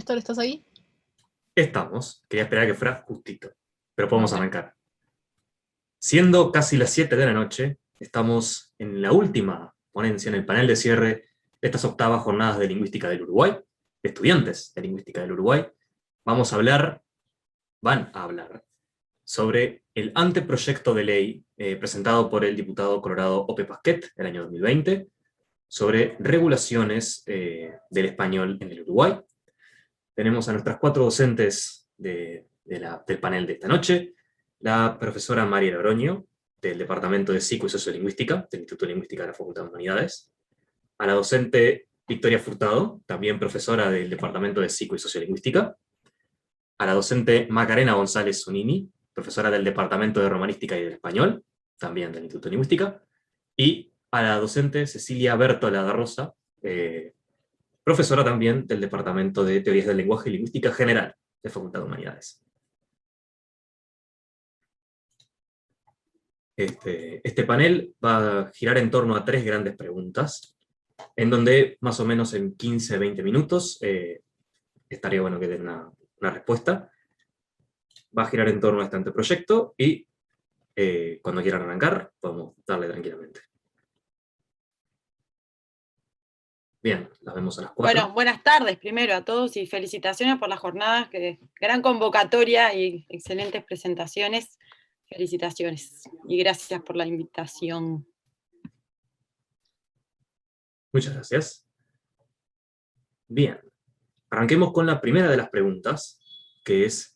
Chester, ¿estás ahí? Estamos. Quería esperar a que fuera justito, pero podemos arrancar. Siendo casi las 7 de la noche, estamos en la última ponencia, en el panel de cierre de estas octavas jornadas de lingüística del Uruguay, de estudiantes de lingüística del Uruguay. Van a hablar sobre el anteproyecto de ley presentado por el diputado colorado Ope Pasquet el año 2020, sobre regulaciones del español en el Uruguay. Tenemos a nuestras 4 docentes del panel de esta noche: la profesora María Logroño, del Departamento de Psico y Sociolingüística, del Instituto de Lingüística de la Facultad de Humanidades; a la docente Victoria Furtado, también profesora del Departamento de Psico y Sociolingüística; a la docente Macarena González Zunini, profesora del Departamento de Romanística y del Español, también del Instituto de Lingüística; y a la docente Cecilia Bertola da Rosa, profesora también del Departamento de Teorías del Lenguaje y Lingüística General de Facultad de Humanidades. Este panel va a girar en torno a 3 grandes preguntas, en donde más o menos en 15-20 minutos estaría bueno que den una respuesta. Va a girar en torno a este anteproyecto y cuando quieran arrancar podemos darle tranquilamente. Bien, las vemos a las 4. Bueno, buenas tardes primero a todos y felicitaciones por las jornadas, gran convocatoria y excelentes presentaciones. Felicitaciones y gracias por la invitación. Muchas gracias. Bien, arranquemos con la primera de las preguntas, que es: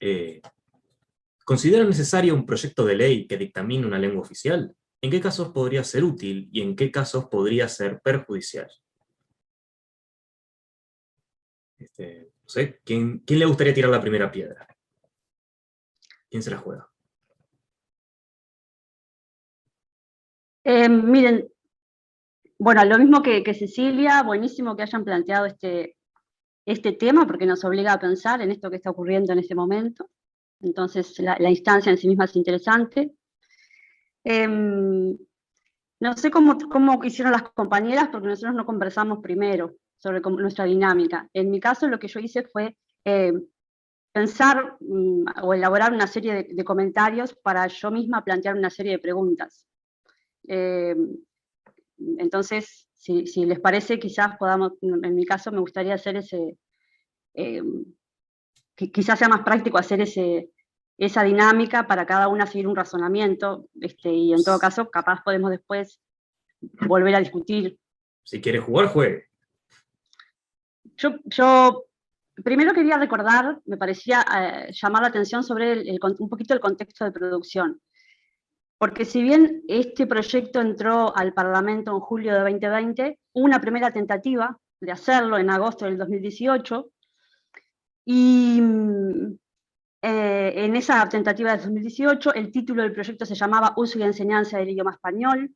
¿consideran necesario un proyecto de ley que dictamine una lengua oficial? ¿En qué casos podría ser útil y en qué casos podría ser perjudicial? No sé, ¿quién le gustaría tirar la primera piedra? ¿Quién se la juega? Miren, bueno, lo mismo que Cecilia, buenísimo que hayan planteado este tema, porque nos obliga a pensar en esto que está ocurriendo en este momento. Entonces, la instancia en sí misma es interesante. No sé cómo hicieron las compañeras, porque nosotros no conversamos primero sobre nuestra dinámica. En mi caso, lo que yo hice fue pensar o elaborar una serie de comentarios para yo misma plantear una serie de preguntas. Entonces, si les parece, quizás podamos, en mi caso me gustaría hacer que quizás sea más práctico hacer esa dinámica para cada una seguir un razonamiento, y en todo caso, capaz podemos después volver a discutir. Si quiere jugar, juegue. Yo primero quería recordar, me parecía llamar la atención sobre un poquito el contexto de producción. Porque si bien este proyecto entró al Parlamento en julio de 2020, hubo una primera tentativa de hacerlo en agosto del 2018, y en esa tentativa de 2018 el título del proyecto se llamaba Uso y enseñanza del idioma español.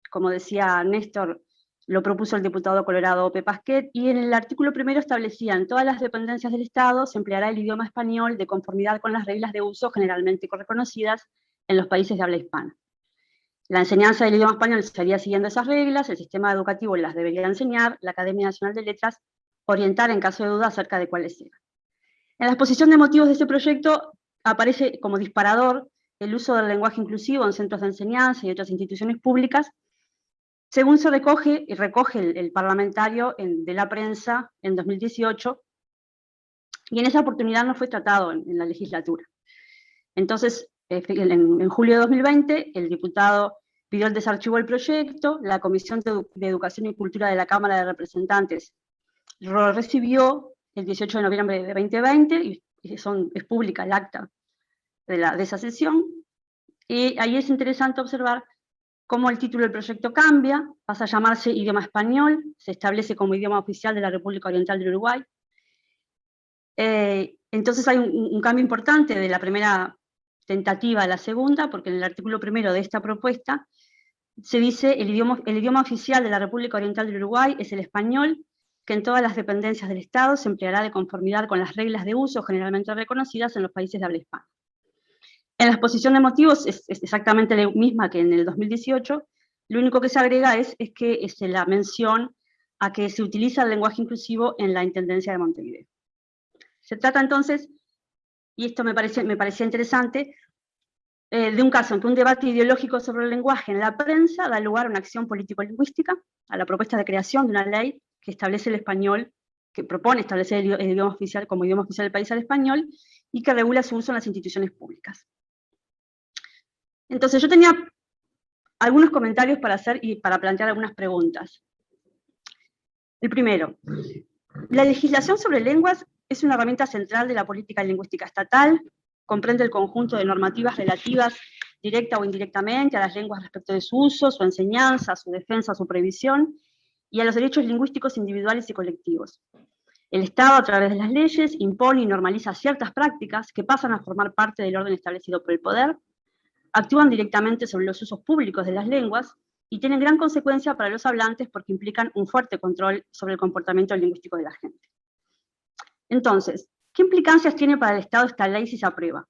Como decía Néstor, lo propuso el diputado colorado Ope Pasquet, y en el artículo primero establecían: todas las dependencias del Estado se empleará el idioma español de conformidad con las reglas de uso generalmente reconocidas en los países de habla hispana. La enseñanza del idioma español estaría siguiendo esas reglas, el sistema educativo las debería enseñar, la Academia Nacional de Letras orientar en caso de duda acerca de cuáles sean. En la exposición de motivos de este proyecto aparece como disparador el uso del lenguaje inclusivo en centros de enseñanza y otras instituciones públicas, según se recoge el parlamentario de la prensa en 2018, y en esa oportunidad no fue tratado en la legislatura. Entonces, en julio de 2020, el diputado pidió el desarchivo del proyecto, la Comisión de Educación y Cultura de la Cámara de Representantes lo recibió el 18 de noviembre de 2020, y es pública el acta de esa sesión, y ahí es interesante observar cómo el título del proyecto cambia, pasa a llamarse idioma español, se establece como idioma oficial de la República Oriental del Uruguay. Entonces hay un cambio importante de la primera tentativa a la segunda, porque en el artículo primero de esta propuesta se dice: el idioma oficial de la República Oriental del Uruguay es el español, que en todas las dependencias del Estado se empleará de conformidad con las reglas de uso generalmente reconocidas en los países de habla hispana. En la exposición de motivos es exactamente la misma que en el 2018, lo único que se agrega es que la mención a que se utiliza el lenguaje inclusivo en la Intendencia de Montevideo. Se trata entonces, y esto me parecía interesante, de un caso en que un debate ideológico sobre el lenguaje en la prensa da lugar a una acción político-lingüística, a la propuesta de creación de una ley que establece el español, que propone establecer el idioma oficial como idioma oficial del país al español, y que regula su uso en las instituciones públicas. Entonces yo tenía algunos comentarios para hacer y para plantear algunas preguntas. El primero, la legislación sobre lenguas es una herramienta central de la política lingüística estatal, comprende el conjunto de normativas relativas, directa o indirectamente, a las lenguas respecto de su uso, su enseñanza, su defensa, su prohibición, y a los derechos lingüísticos individuales y colectivos. El Estado, a través de las leyes, impone y normaliza ciertas prácticas que pasan a formar parte del orden establecido por el poder, actúan directamente sobre los usos públicos de las lenguas y tienen gran consecuencia para los hablantes porque implican un fuerte control sobre el comportamiento lingüístico de la gente. Entonces, ¿qué implicancias tiene para el Estado esta ley si se aprueba?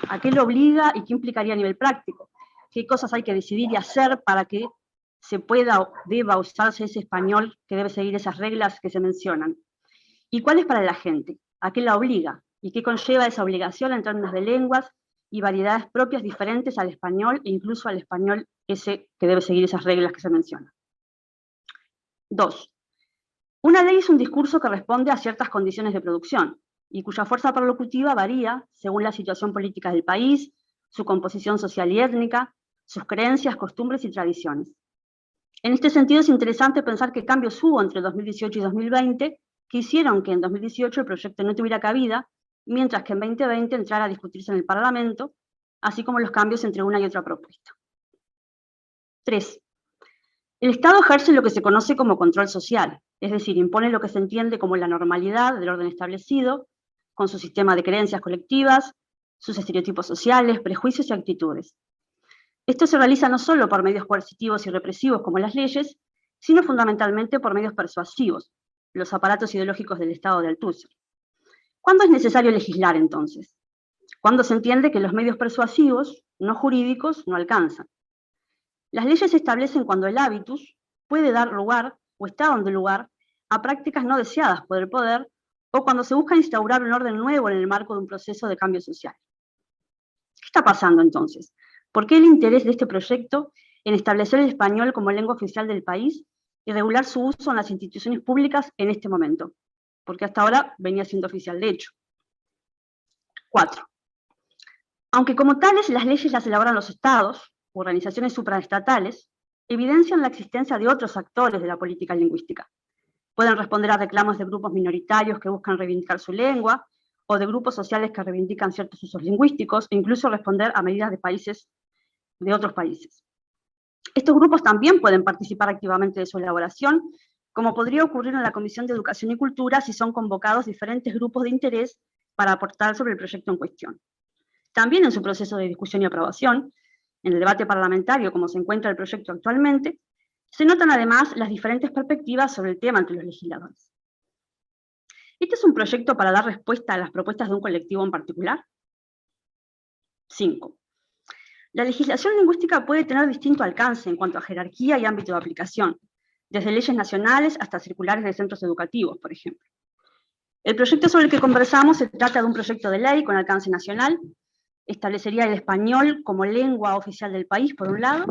¿A qué lo obliga y qué implicaría a nivel práctico? ¿Qué cosas hay que decidir y hacer para que se pueda o deba usarse ese español que debe seguir esas reglas que se mencionan? ¿Y cuál es para la gente? ¿A qué la obliga? ¿Y qué conlleva esa obligación en términos de lenguas y variedades propias diferentes al español e incluso al español ese que debe seguir esas reglas que se mencionan? 2. Una ley es un discurso que responde a ciertas condiciones de producción y cuya fuerza perlocutiva varía según la situación política del país, su composición social y étnica, sus creencias, costumbres y tradiciones. En este sentido es interesante pensar qué cambios hubo entre 2018 y 2020 que hicieron que en 2018 el proyecto no tuviera cabida, mientras que en 2020 entrara a discutirse en el Parlamento, así como los cambios entre una y otra propuesta. 3. El Estado ejerce lo que se conoce como control social, es decir, impone lo que se entiende como la normalidad del orden establecido, con su sistema de creencias colectivas, sus estereotipos sociales, prejuicios y actitudes. Esto se realiza no solo por medios coercitivos y represivos como las leyes, sino fundamentalmente por medios persuasivos, los aparatos ideológicos del Estado de Althusser. ¿Cuándo es necesario legislar entonces? Cuando se entiende que los medios persuasivos, no jurídicos, no alcanzan. Las leyes se establecen cuando el hábitus puede dar lugar, o está dando lugar, a prácticas no deseadas por el poder, o cuando se busca instaurar un orden nuevo en el marco de un proceso de cambio social. ¿Qué está pasando entonces? ¿Por qué el interés de este proyecto en establecer el español como lengua oficial del país y regular su uso en las instituciones públicas en este momento? Porque hasta ahora venía siendo oficial de hecho. 4. Aunque como tales las leyes las elaboran los estados, organizaciones supraestatales, evidencian la existencia de otros actores de la política lingüística. Pueden responder a reclamos de grupos minoritarios que buscan reivindicar su lengua, o de grupos sociales que reivindican ciertos usos lingüísticos, e incluso responder a medidas de otros países. Estos grupos también pueden participar activamente de su elaboración, como podría ocurrir en la Comisión de Educación y Cultura si son convocados diferentes grupos de interés para aportar sobre el proyecto en cuestión. También en su proceso de discusión y aprobación, en el debate parlamentario como se encuentra el proyecto actualmente, se notan además las diferentes perspectivas sobre el tema entre los legisladores. ¿Este es un proyecto para dar respuesta a las propuestas de un colectivo en particular? 5. La legislación lingüística puede tener distinto alcance en cuanto a jerarquía y ámbito de aplicación, desde leyes nacionales hasta circulares de centros educativos, por ejemplo. El proyecto sobre el que conversamos se trata de un proyecto de ley con alcance nacional, establecería el español como lengua oficial del país, por un lado,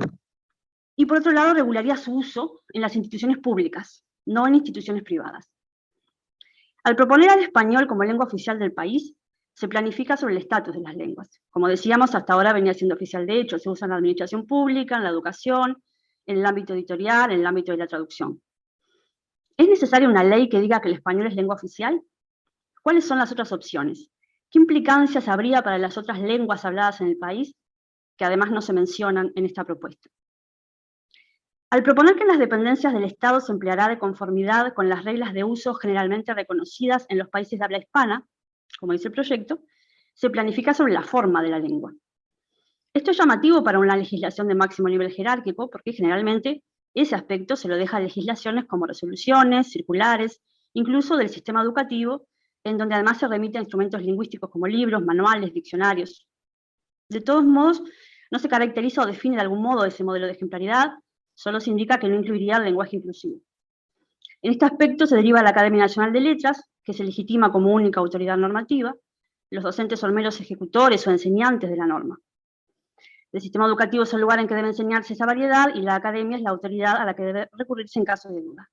y por otro lado regularía su uso en las instituciones públicas, no en instituciones privadas. Al proponer al español como lengua oficial del país, se planifica sobre el estatus de las lenguas. Como decíamos, hasta ahora venía siendo oficial de hecho, se usa en la administración pública, en la educación, en el ámbito editorial, en el ámbito de la traducción. ¿Es necesaria una ley que diga que el español es lengua oficial? ¿Cuáles son las otras opciones? ¿Qué implicancias habría para las otras lenguas habladas en el país, que además no se mencionan en esta propuesta? Al proponer que en las dependencias del Estado se empleará de conformidad con las reglas de uso generalmente reconocidas en los países de habla hispana, como dice el proyecto, se planifica sobre la forma de la lengua. Esto es llamativo para una legislación de máximo nivel jerárquico, porque generalmente ese aspecto se lo deja a legislaciones como resoluciones, circulares, incluso del sistema educativo, en donde además se remite a instrumentos lingüísticos como libros, manuales, diccionarios. De todos modos, no se caracteriza o define de algún modo ese modelo de ejemplaridad, solo se indica que no incluiría el lenguaje inclusivo. En este aspecto se deriva la Academia Nacional de Letras, que se legitima como única autoridad normativa. Los docentes son meros ejecutores o enseñantes de la norma. El sistema educativo es el lugar en que debe enseñarse esa variedad y la academia es la autoridad a la que debe recurrirse en caso de duda.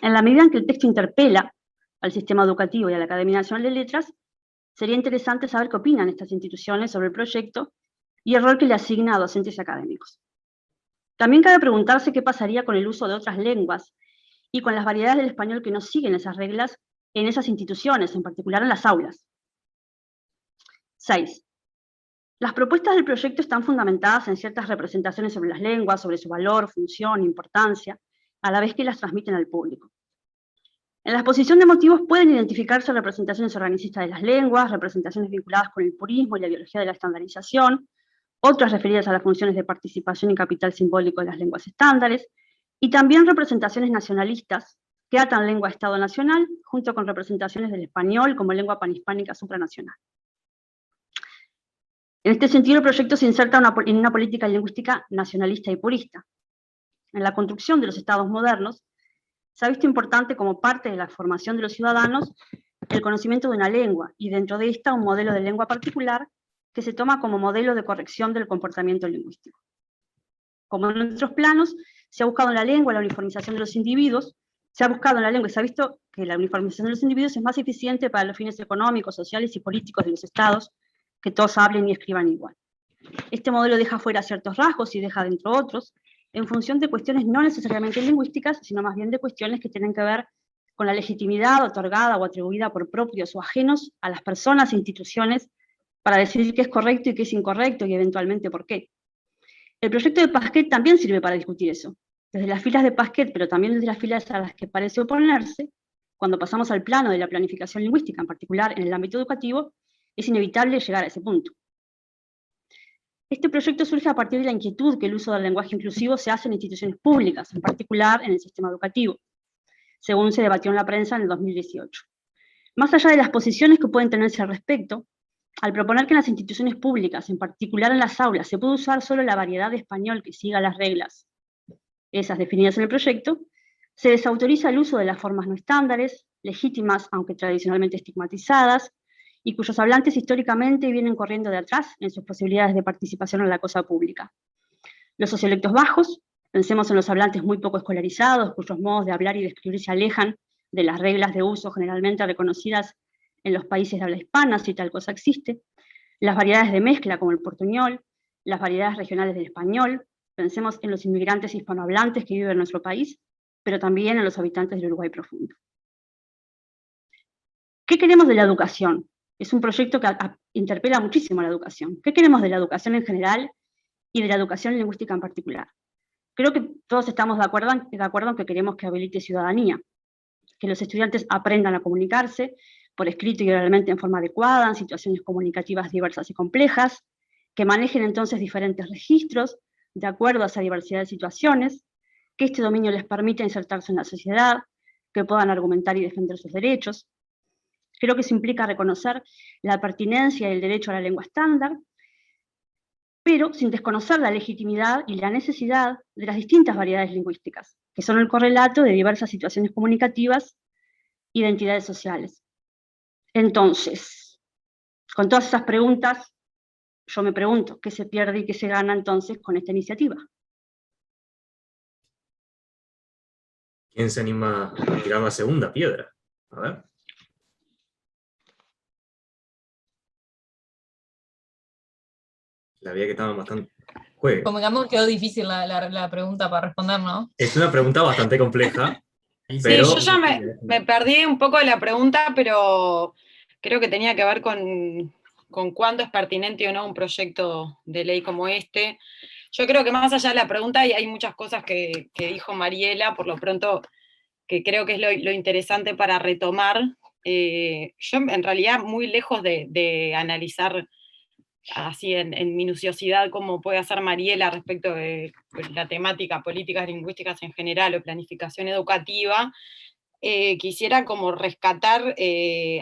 En la medida en que el texto interpela al sistema educativo y a la Academia Nacional de Letras, sería interesante saber qué opinan estas instituciones sobre el proyecto y el rol que le asigna a docentes académicos. También cabe preguntarse qué pasaría con el uso de otras lenguas y con las variedades del español que no siguen esas reglas en esas instituciones, en particular en las aulas. 6. Las propuestas del proyecto están fundamentadas en ciertas representaciones sobre las lenguas, sobre su valor, función, importancia, a la vez que las transmiten al público. En la exposición de motivos pueden identificarse representaciones organicistas de las lenguas, representaciones vinculadas con el purismo y la ideología de la estandarización, otras referidas a las funciones de participación y capital simbólico de las lenguas estándares, y también representaciones nacionalistas que atan lengua a Estado nacional, junto con representaciones del español como lengua panhispánica supranacional. En este sentido, el proyecto se inserta en una política lingüística nacionalista y purista. En la construcción de los estados modernos, se ha visto importante como parte de la formación de los ciudadanos el conocimiento de una lengua, y dentro de esta un modelo de lengua particular que se toma como modelo de corrección del comportamiento lingüístico. Como en otros planos, se ha buscado en la lengua la uniformización de los individuos, se ha buscado en la lengua y se ha visto que la uniformización de los individuos es más eficiente para los fines económicos, sociales y políticos de los estados, que todos hablen y escriban igual. Este modelo deja fuera ciertos rasgos y deja dentro otros, en función de cuestiones no necesariamente lingüísticas, sino más bien de cuestiones que tienen que ver con la legitimidad otorgada o atribuida por propios o ajenos a las personas e instituciones para decidir qué es correcto y qué es incorrecto y eventualmente por qué. El proyecto de Pasquet también sirve para discutir eso. Desde las filas de Pasquet, pero también desde las filas a las que parece oponerse, cuando pasamos al plano de la planificación lingüística, en particular en el ámbito educativo, es inevitable llegar a ese punto. Este proyecto surge a partir de la inquietud que el uso del lenguaje inclusivo se hace en instituciones públicas, en particular en el sistema educativo, según se debatió en la prensa en el 2018. Más allá de las posiciones que pueden tenerse al respecto, al proponer que en las instituciones públicas, en particular en las aulas, se puede usar solo la variedad de español que siga las reglas, esas definidas en el proyecto, se desautoriza el uso de las formas no estándares, legítimas, aunque tradicionalmente estigmatizadas, y cuyos hablantes históricamente vienen corriendo de atrás en sus posibilidades de participación en la cosa pública. Los sociolectos bajos, pensemos en los hablantes muy poco escolarizados, cuyos modos de hablar y de escribir se alejan de las reglas de uso generalmente reconocidas en los países de habla hispana, si tal cosa existe, las variedades de mezcla como el portuñol, las variedades regionales del español, pensemos en los inmigrantes hispanohablantes que viven en nuestro país, pero también en los habitantes del Uruguay profundo. ¿Qué queremos de la educación? Es un proyecto que interpela muchísimo a la educación. ¿Qué queremos de la educación en general y de la educación lingüística en particular? Creo que todos estamos de acuerdo en que queremos que habilite ciudadanía, que los estudiantes aprendan a comunicarse por escrito y oralmente en forma adecuada, en situaciones comunicativas diversas y complejas, que manejen entonces diferentes registros de acuerdo a esa diversidad de situaciones, que este dominio les permita insertarse en la sociedad, que puedan argumentar y defender sus derechos. Creo que eso implica reconocer la pertinencia y el derecho a la lengua estándar, pero sin desconocer la legitimidad y la necesidad de las distintas variedades lingüísticas, que son el correlato de diversas situaciones comunicativas e identidades sociales. Entonces, con todas esas preguntas, yo me pregunto, ¿qué se pierde y qué se gana entonces con esta iniciativa? ¿Quién se anima a tirar la segunda piedra? A ver. La veía que estaban bastante... Juegue. Convengamos que quedó difícil la pregunta para responder, ¿no? Es una pregunta bastante compleja, pero... Sí, yo ya me perdí un poco de la pregunta, pero creo que tenía que ver con cuándo es pertinente o no un proyecto de ley como este. Yo creo que más allá de la pregunta hay muchas cosas que dijo Mariela, por lo pronto, que creo que es lo interesante para retomar. Yo en realidad muy lejos de analizar así en minuciosidad como puede hacer Mariela respecto de la temática políticas lingüísticas en general o planificación educativa, quisiera como rescatar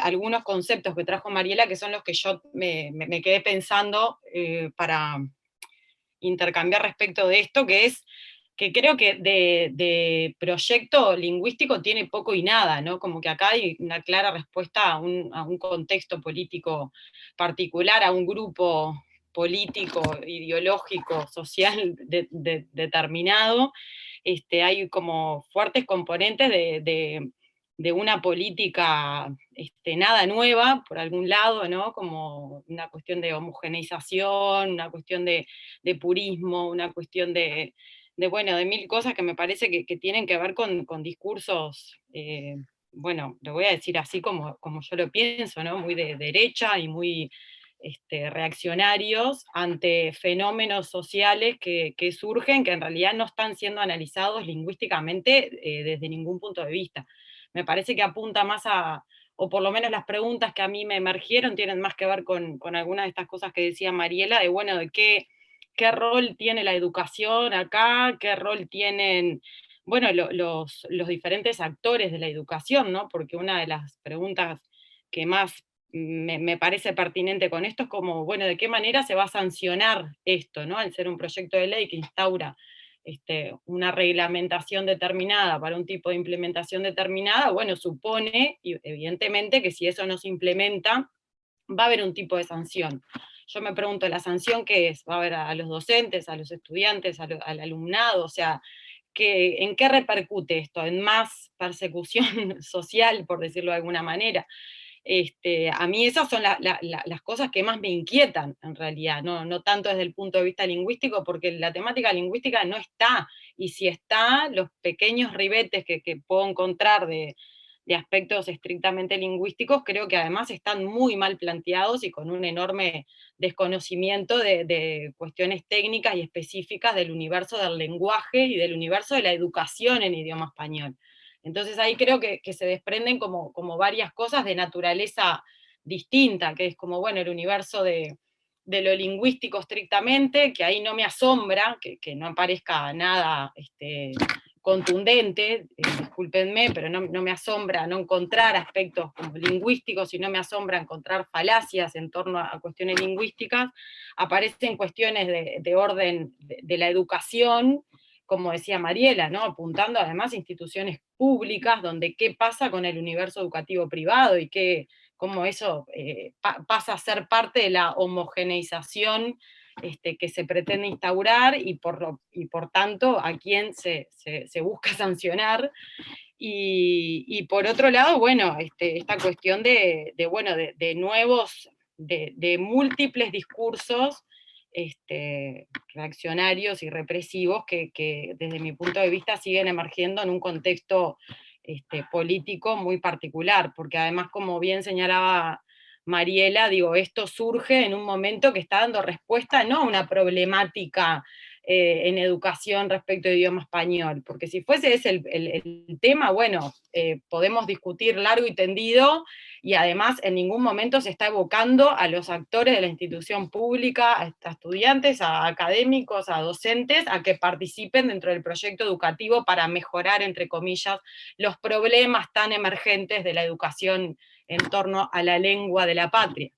algunos conceptos que trajo Mariela, que son los que yo me quedé pensando para intercambiar respecto de esto, que es que creo que de proyecto lingüístico tiene poco y nada, ¿no? Como que acá hay una clara respuesta a un contexto político particular, a un grupo político, ideológico, social determinado. Hay como fuertes componentes de una política nada nueva, por algún lado, ¿no? Como una cuestión de homogeneización, una cuestión de purismo, una cuestión bueno, de mil cosas que me parece que tienen que ver con discursos, bueno, lo voy a decir así como yo lo pienso, ¿no? Muy de derecha y muy reaccionarios ante fenómenos sociales que surgen, que en realidad no están siendo analizados lingüísticamente desde ningún punto de vista. Me parece que apunta más o por lo menos las preguntas que a mí me emergieron tienen más que ver con algunas de estas cosas que decía Mariela, de bueno, de qué rol tiene la educación acá, qué rol tienen, bueno, los diferentes actores de la educación, ¿no? Porque una de las preguntas que más me parece pertinente con esto es como, bueno, ¿de qué manera se va a sancionar esto, ¿no? Al ser un proyecto de ley que instaura una reglamentación determinada para un tipo de implementación determinada, bueno, supone, evidentemente, que si eso no se implementa, va a haber un tipo de sanción. Yo me pregunto, ¿la sanción qué es? ¿Va a haber a los docentes, a los estudiantes, al alumnado? O sea, ¿en qué repercute esto? ¿En más persecución social, por decirlo de alguna manera? A mí esas son las cosas que más me inquietan, en realidad, no tanto desde el punto de vista lingüístico, porque la temática lingüística no está, y si está, los pequeños ribetes que puedo encontrar de aspectos estrictamente lingüísticos, creo que además están muy mal planteados y con un enorme desconocimiento de cuestiones técnicas y específicas del universo del lenguaje y del universo de la educación en idioma español. Entonces ahí creo que se desprenden como varias cosas de naturaleza distinta, que es como, bueno, el universo de lo lingüístico estrictamente, que ahí no me asombra, que no aparezca nada contundente, discúlpenme, pero no me asombra no encontrar aspectos como lingüísticos, y no me asombra encontrar falacias en torno a cuestiones lingüísticas. Aparecen cuestiones de orden de la educación, como decía Mariela, ¿no? Apuntando además a instituciones públicas, donde qué pasa con el universo educativo privado y cómo eso pasa a ser parte de la homogeneización que se pretende instaurar, y por tanto a quién se busca sancionar. Y por otro lado, bueno, esta cuestión de nuevos, de múltiples discursos reaccionarios y represivos que desde mi punto de vista siguen emergiendo en un contexto político muy particular, porque además, como bien señalaba Mariela, digo, esto surge en un momento que está dando respuesta no a una problemática en educación respecto al idioma español, porque si fuese ese el tema, bueno, podemos discutir largo y tendido, y además en ningún momento se está evocando a los actores de la institución pública, a estudiantes, a académicos, a docentes, a que participen dentro del proyecto educativo para mejorar, entre comillas, los problemas tan emergentes de la educación en torno a la lengua de la patria.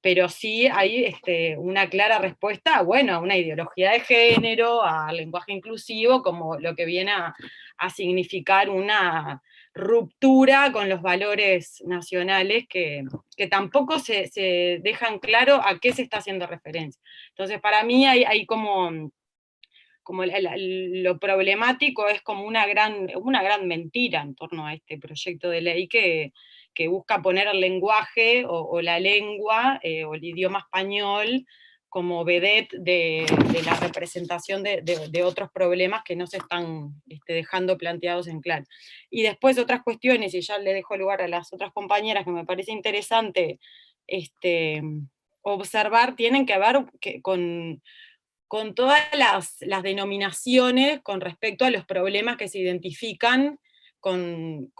Pero sí hay una clara respuesta, bueno, a una ideología de género, al lenguaje inclusivo, como lo que viene a significar una ruptura con los valores nacionales que tampoco se dejan claro a qué se está haciendo referencia. Entonces, para mí hay como lo problemático es como una gran mentira en torno a este proyecto de ley que busca poner el lenguaje o la lengua o el idioma español como vedette de la representación de otros problemas que no se están dejando planteados en claro. Y después otras cuestiones, y ya le dejo lugar a las otras compañeras, que me parece interesante observar, tienen que ver con todas las denominaciones con respecto a los problemas que se identifican con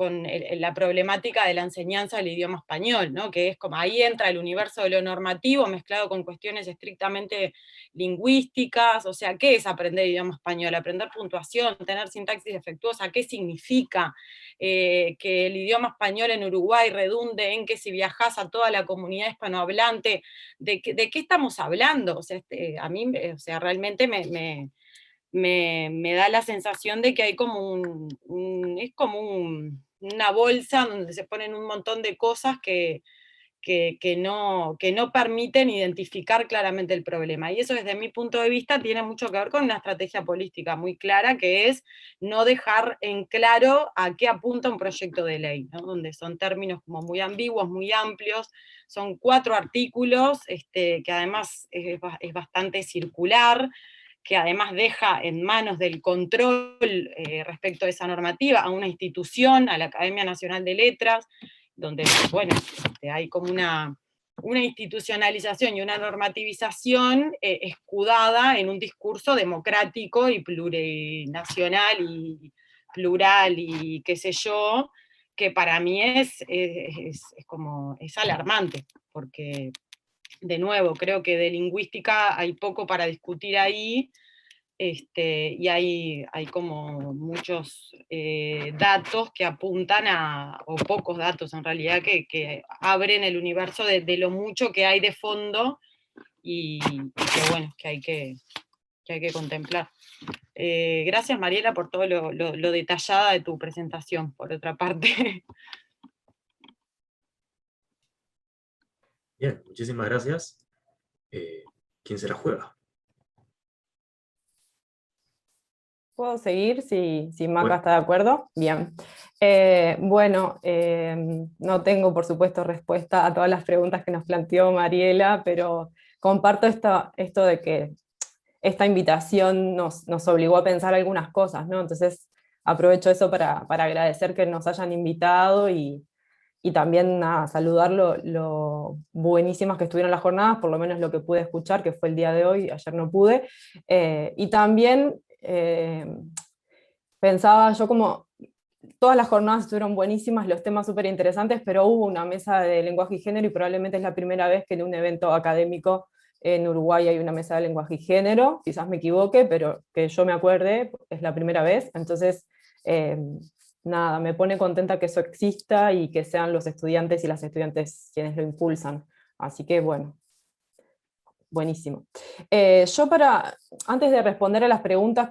la problemática de la enseñanza del idioma español, ¿no? Que es como, ahí entra el universo de lo normativo mezclado con cuestiones estrictamente lingüísticas. O sea, ¿qué es aprender idioma español? Aprender puntuación, tener sintaxis defectuosa, ¿qué significa que el idioma español en Uruguay redunde en que si viajás a toda la comunidad hispanohablante, ¿de qué estamos hablando? O sea, a mí, o sea, realmente me da la sensación de que hay como una bolsa donde se ponen un montón de cosas que no permiten identificar claramente el problema. Y eso, desde mi punto de vista, tiene mucho que ver con una estrategia política muy clara, que es no dejar en claro a qué apunta un proyecto de ley, ¿no? Donde son términos como muy ambiguos, muy amplios, son 4 artículos, que además es bastante circular, que además deja en manos del control respecto a esa normativa a una institución, a la Academia Nacional de Letras, donde, bueno, hay como una institucionalización y una normativización escudada en un discurso democrático y plurinacional y plural y qué sé yo, que para mí es alarmante, porque, de nuevo, creo que de lingüística hay poco para discutir ahí, y hay como muchos datos que apuntan o pocos datos en realidad, que abren el universo de lo mucho que hay de fondo y que, bueno, que hay que contemplar. Gracias, Mariela, por todo lo detallada de tu presentación, por otra parte. Bien, muchísimas gracias. ¿Quién se la juega? ¿Puedo seguir si Maca Bueno. está de acuerdo? Bien. No tengo, por supuesto, respuesta a todas las preguntas que nos planteó Mariela, pero comparto esto de que esta invitación nos obligó a pensar algunas cosas, ¿no? Entonces aprovecho eso para agradecer que nos hayan invitado y también nada, saludar lo buenísimas que estuvieron las jornadas, por lo menos lo que pude escuchar, que fue el día de hoy, ayer no pude, y también pensaba yo como todas las jornadas estuvieron buenísimas, los temas súper interesantes, pero hubo una mesa de lenguaje y género y probablemente es la primera vez que en un evento académico en Uruguay hay una mesa de lenguaje y género, quizás me equivoque, pero que yo me acuerde, es la primera vez, entonces nada, me pone contenta que eso exista y que sean los estudiantes y las estudiantes quienes lo impulsan, así que bueno. Buenísimo. Antes de responder a las preguntas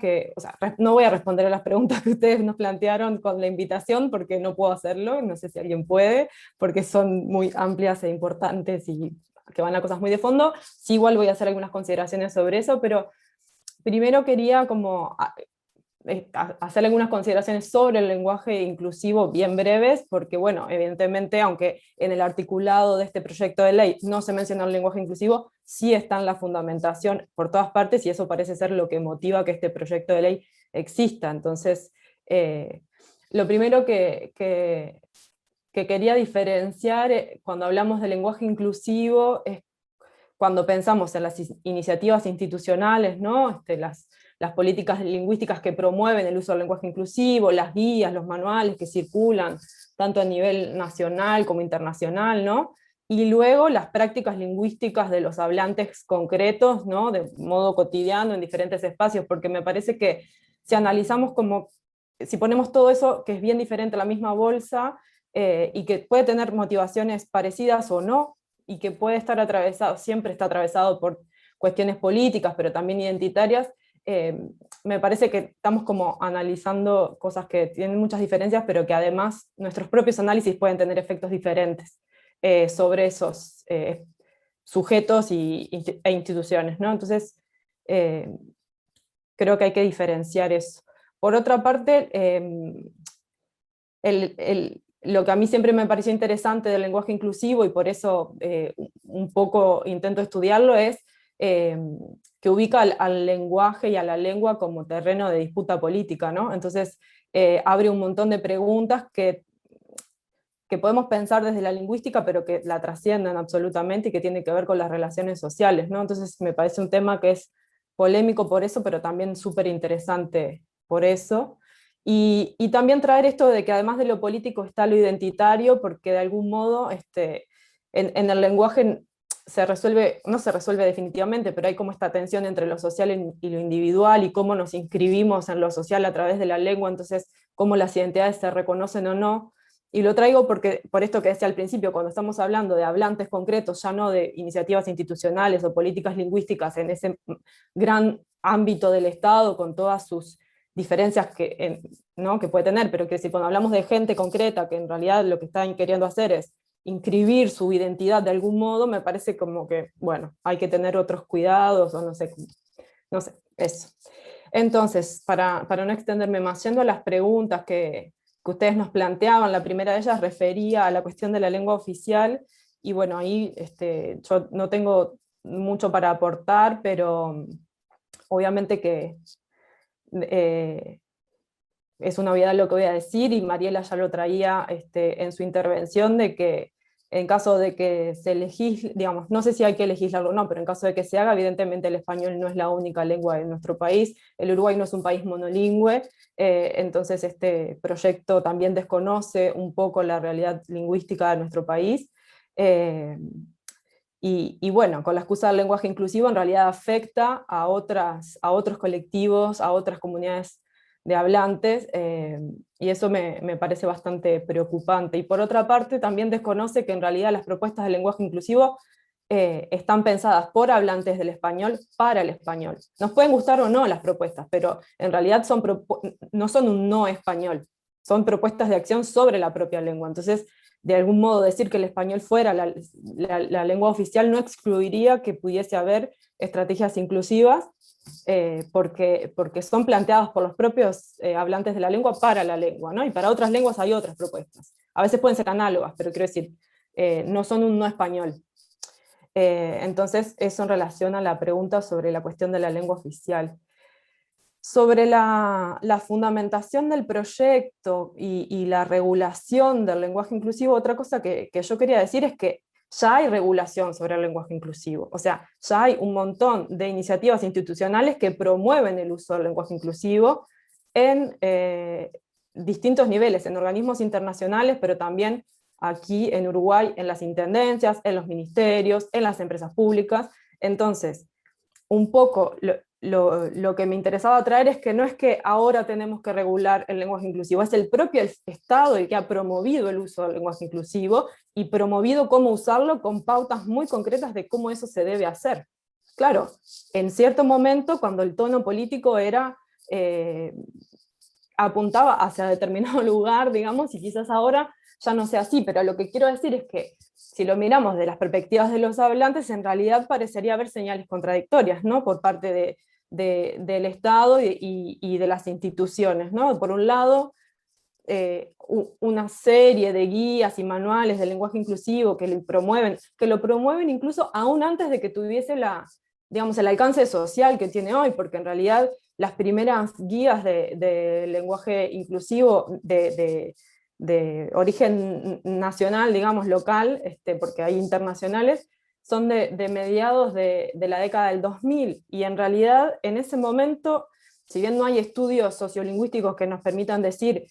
no voy a responder a las preguntas que ustedes nos plantearon con la invitación, porque no puedo hacerlo, no sé si alguien puede, porque son muy amplias e importantes y que van a cosas muy de fondo. Sí, igual voy a hacer algunas consideraciones sobre eso, pero primero quería como hacer algunas consideraciones sobre el lenguaje inclusivo bien breves, porque bueno, evidentemente, aunque en el articulado de este proyecto de ley no se menciona el lenguaje inclusivo, sí está en la fundamentación por todas partes, y eso parece ser lo que motiva que este proyecto de ley exista. Entonces, lo primero que quería diferenciar cuando hablamos de lenguaje inclusivo es cuando pensamos en las iniciativas institucionales, ¿no? Las políticas lingüísticas que promueven el uso del lenguaje inclusivo, las guías, los manuales que circulan, tanto a nivel nacional como internacional, ¿no? Y luego las prácticas lingüísticas de los hablantes concretos, ¿no? De modo cotidiano en diferentes espacios, porque me parece que si analizamos si ponemos todo eso, que es bien diferente a la misma bolsa, y que puede tener motivaciones parecidas o no, y que puede estar atravesado, siempre está atravesado por cuestiones políticas, pero también identitarias, me parece que estamos como analizando cosas que tienen muchas diferencias, pero que además nuestros propios análisis pueden tener efectos diferentes sobre esos sujetos e instituciones, ¿no? Entonces, creo que hay que diferenciar eso. Por otra parte, lo que a mí siempre me pareció interesante del lenguaje inclusivo, y por eso un poco intento estudiarlo, es que ubica al lenguaje y a la lengua como terreno de disputa política, ¿no? Entonces abre un montón de preguntas que podemos pensar desde la lingüística, pero que la trascienden absolutamente y que tienen que ver con las relaciones sociales, ¿no? Entonces me parece un tema que es polémico por eso, pero también súper interesante por eso. Y también traer esto de que además de lo político está lo identitario, porque de algún modo en el lenguaje no se resuelve definitivamente, pero hay como esta tensión entre lo social y lo individual, y cómo nos inscribimos en lo social a través de la lengua, entonces cómo las identidades se reconocen o no. Y lo traigo por esto que decía al principio, cuando estamos hablando de hablantes concretos, ya no de iniciativas institucionales o políticas lingüísticas en ese gran ámbito del Estado, con todas sus diferencias ¿no? que puede tener, pero que si cuando hablamos de gente concreta, que en realidad lo que están queriendo hacer es inscribir su identidad de algún modo, me parece como que, bueno, hay que tener otros cuidados, o no sé, eso. Entonces, para no extenderme más, yendo a las preguntas que ustedes nos planteaban, la primera de ellas refería a la cuestión de la lengua oficial, y bueno, ahí yo no tengo mucho para aportar, pero obviamente que es una obviedad lo que voy a decir, y Mariela ya lo traía en su intervención, de que en caso de que se legisle, digamos, no sé si hay que legislarlo o no, pero en caso de que se haga, evidentemente el español no es la única lengua de nuestro país, el Uruguay no es un país monolingüe, entonces este proyecto también desconoce un poco la realidad lingüística de nuestro país, y bueno, con la excusa del lenguaje inclusivo en realidad afecta a otros colectivos, a otras comunidades de hablantes, y eso me parece bastante preocupante. Y por otra parte también desconoce que en realidad las propuestas del lenguaje inclusivo están pensadas por hablantes del español para el español. Nos pueden gustar o no las propuestas, pero en realidad no son un no español, son propuestas de acción sobre la propia lengua. Entonces, de algún modo decir que el español fuera la lengua oficial no excluiría que pudiese haber estrategias inclusivas, porque son planteadas por los propios hablantes de la lengua para la lengua, ¿no? Y para otras lenguas hay otras propuestas. A veces pueden ser análogas, pero quiero decir, no son un no español. Entonces, eso en relación a la pregunta sobre la cuestión de la lengua oficial. Sobre la fundamentación del proyecto y la regulación del lenguaje inclusivo, otra cosa que yo quería decir es que ya hay regulación sobre el lenguaje inclusivo, o sea, ya hay un montón de iniciativas institucionales que promueven el uso del lenguaje inclusivo en distintos niveles, en organismos internacionales, pero también aquí en Uruguay, en las intendencias, en los ministerios, en las empresas públicas. Entonces, un poco lo que me interesaba traer es que no es que ahora tenemos que regular el lenguaje inclusivo, es el propio Estado el que ha promovido el uso del lenguaje inclusivo y promovido cómo usarlo con pautas muy concretas de cómo eso se debe hacer. Claro, en cierto momento, cuando el tono político apuntaba hacia determinado lugar, digamos, y quizás ahora ya no sea así, pero lo que quiero decir es que si lo miramos de las perspectivas de los hablantes, en realidad parecería haber señales contradictorias, ¿no? Por parte del Estado y de las instituciones, ¿no? Por un lado, una serie de guías y manuales de lenguaje inclusivo que lo promueven incluso aún antes de que tuviese digamos, el alcance social que tiene hoy, porque en realidad las primeras guías de lenguaje inclusivo de origen nacional, digamos, local, porque hay internacionales, son de mediados de la década del 2000, y en realidad en ese momento, si bien no hay estudios sociolingüísticos que nos permitan decir,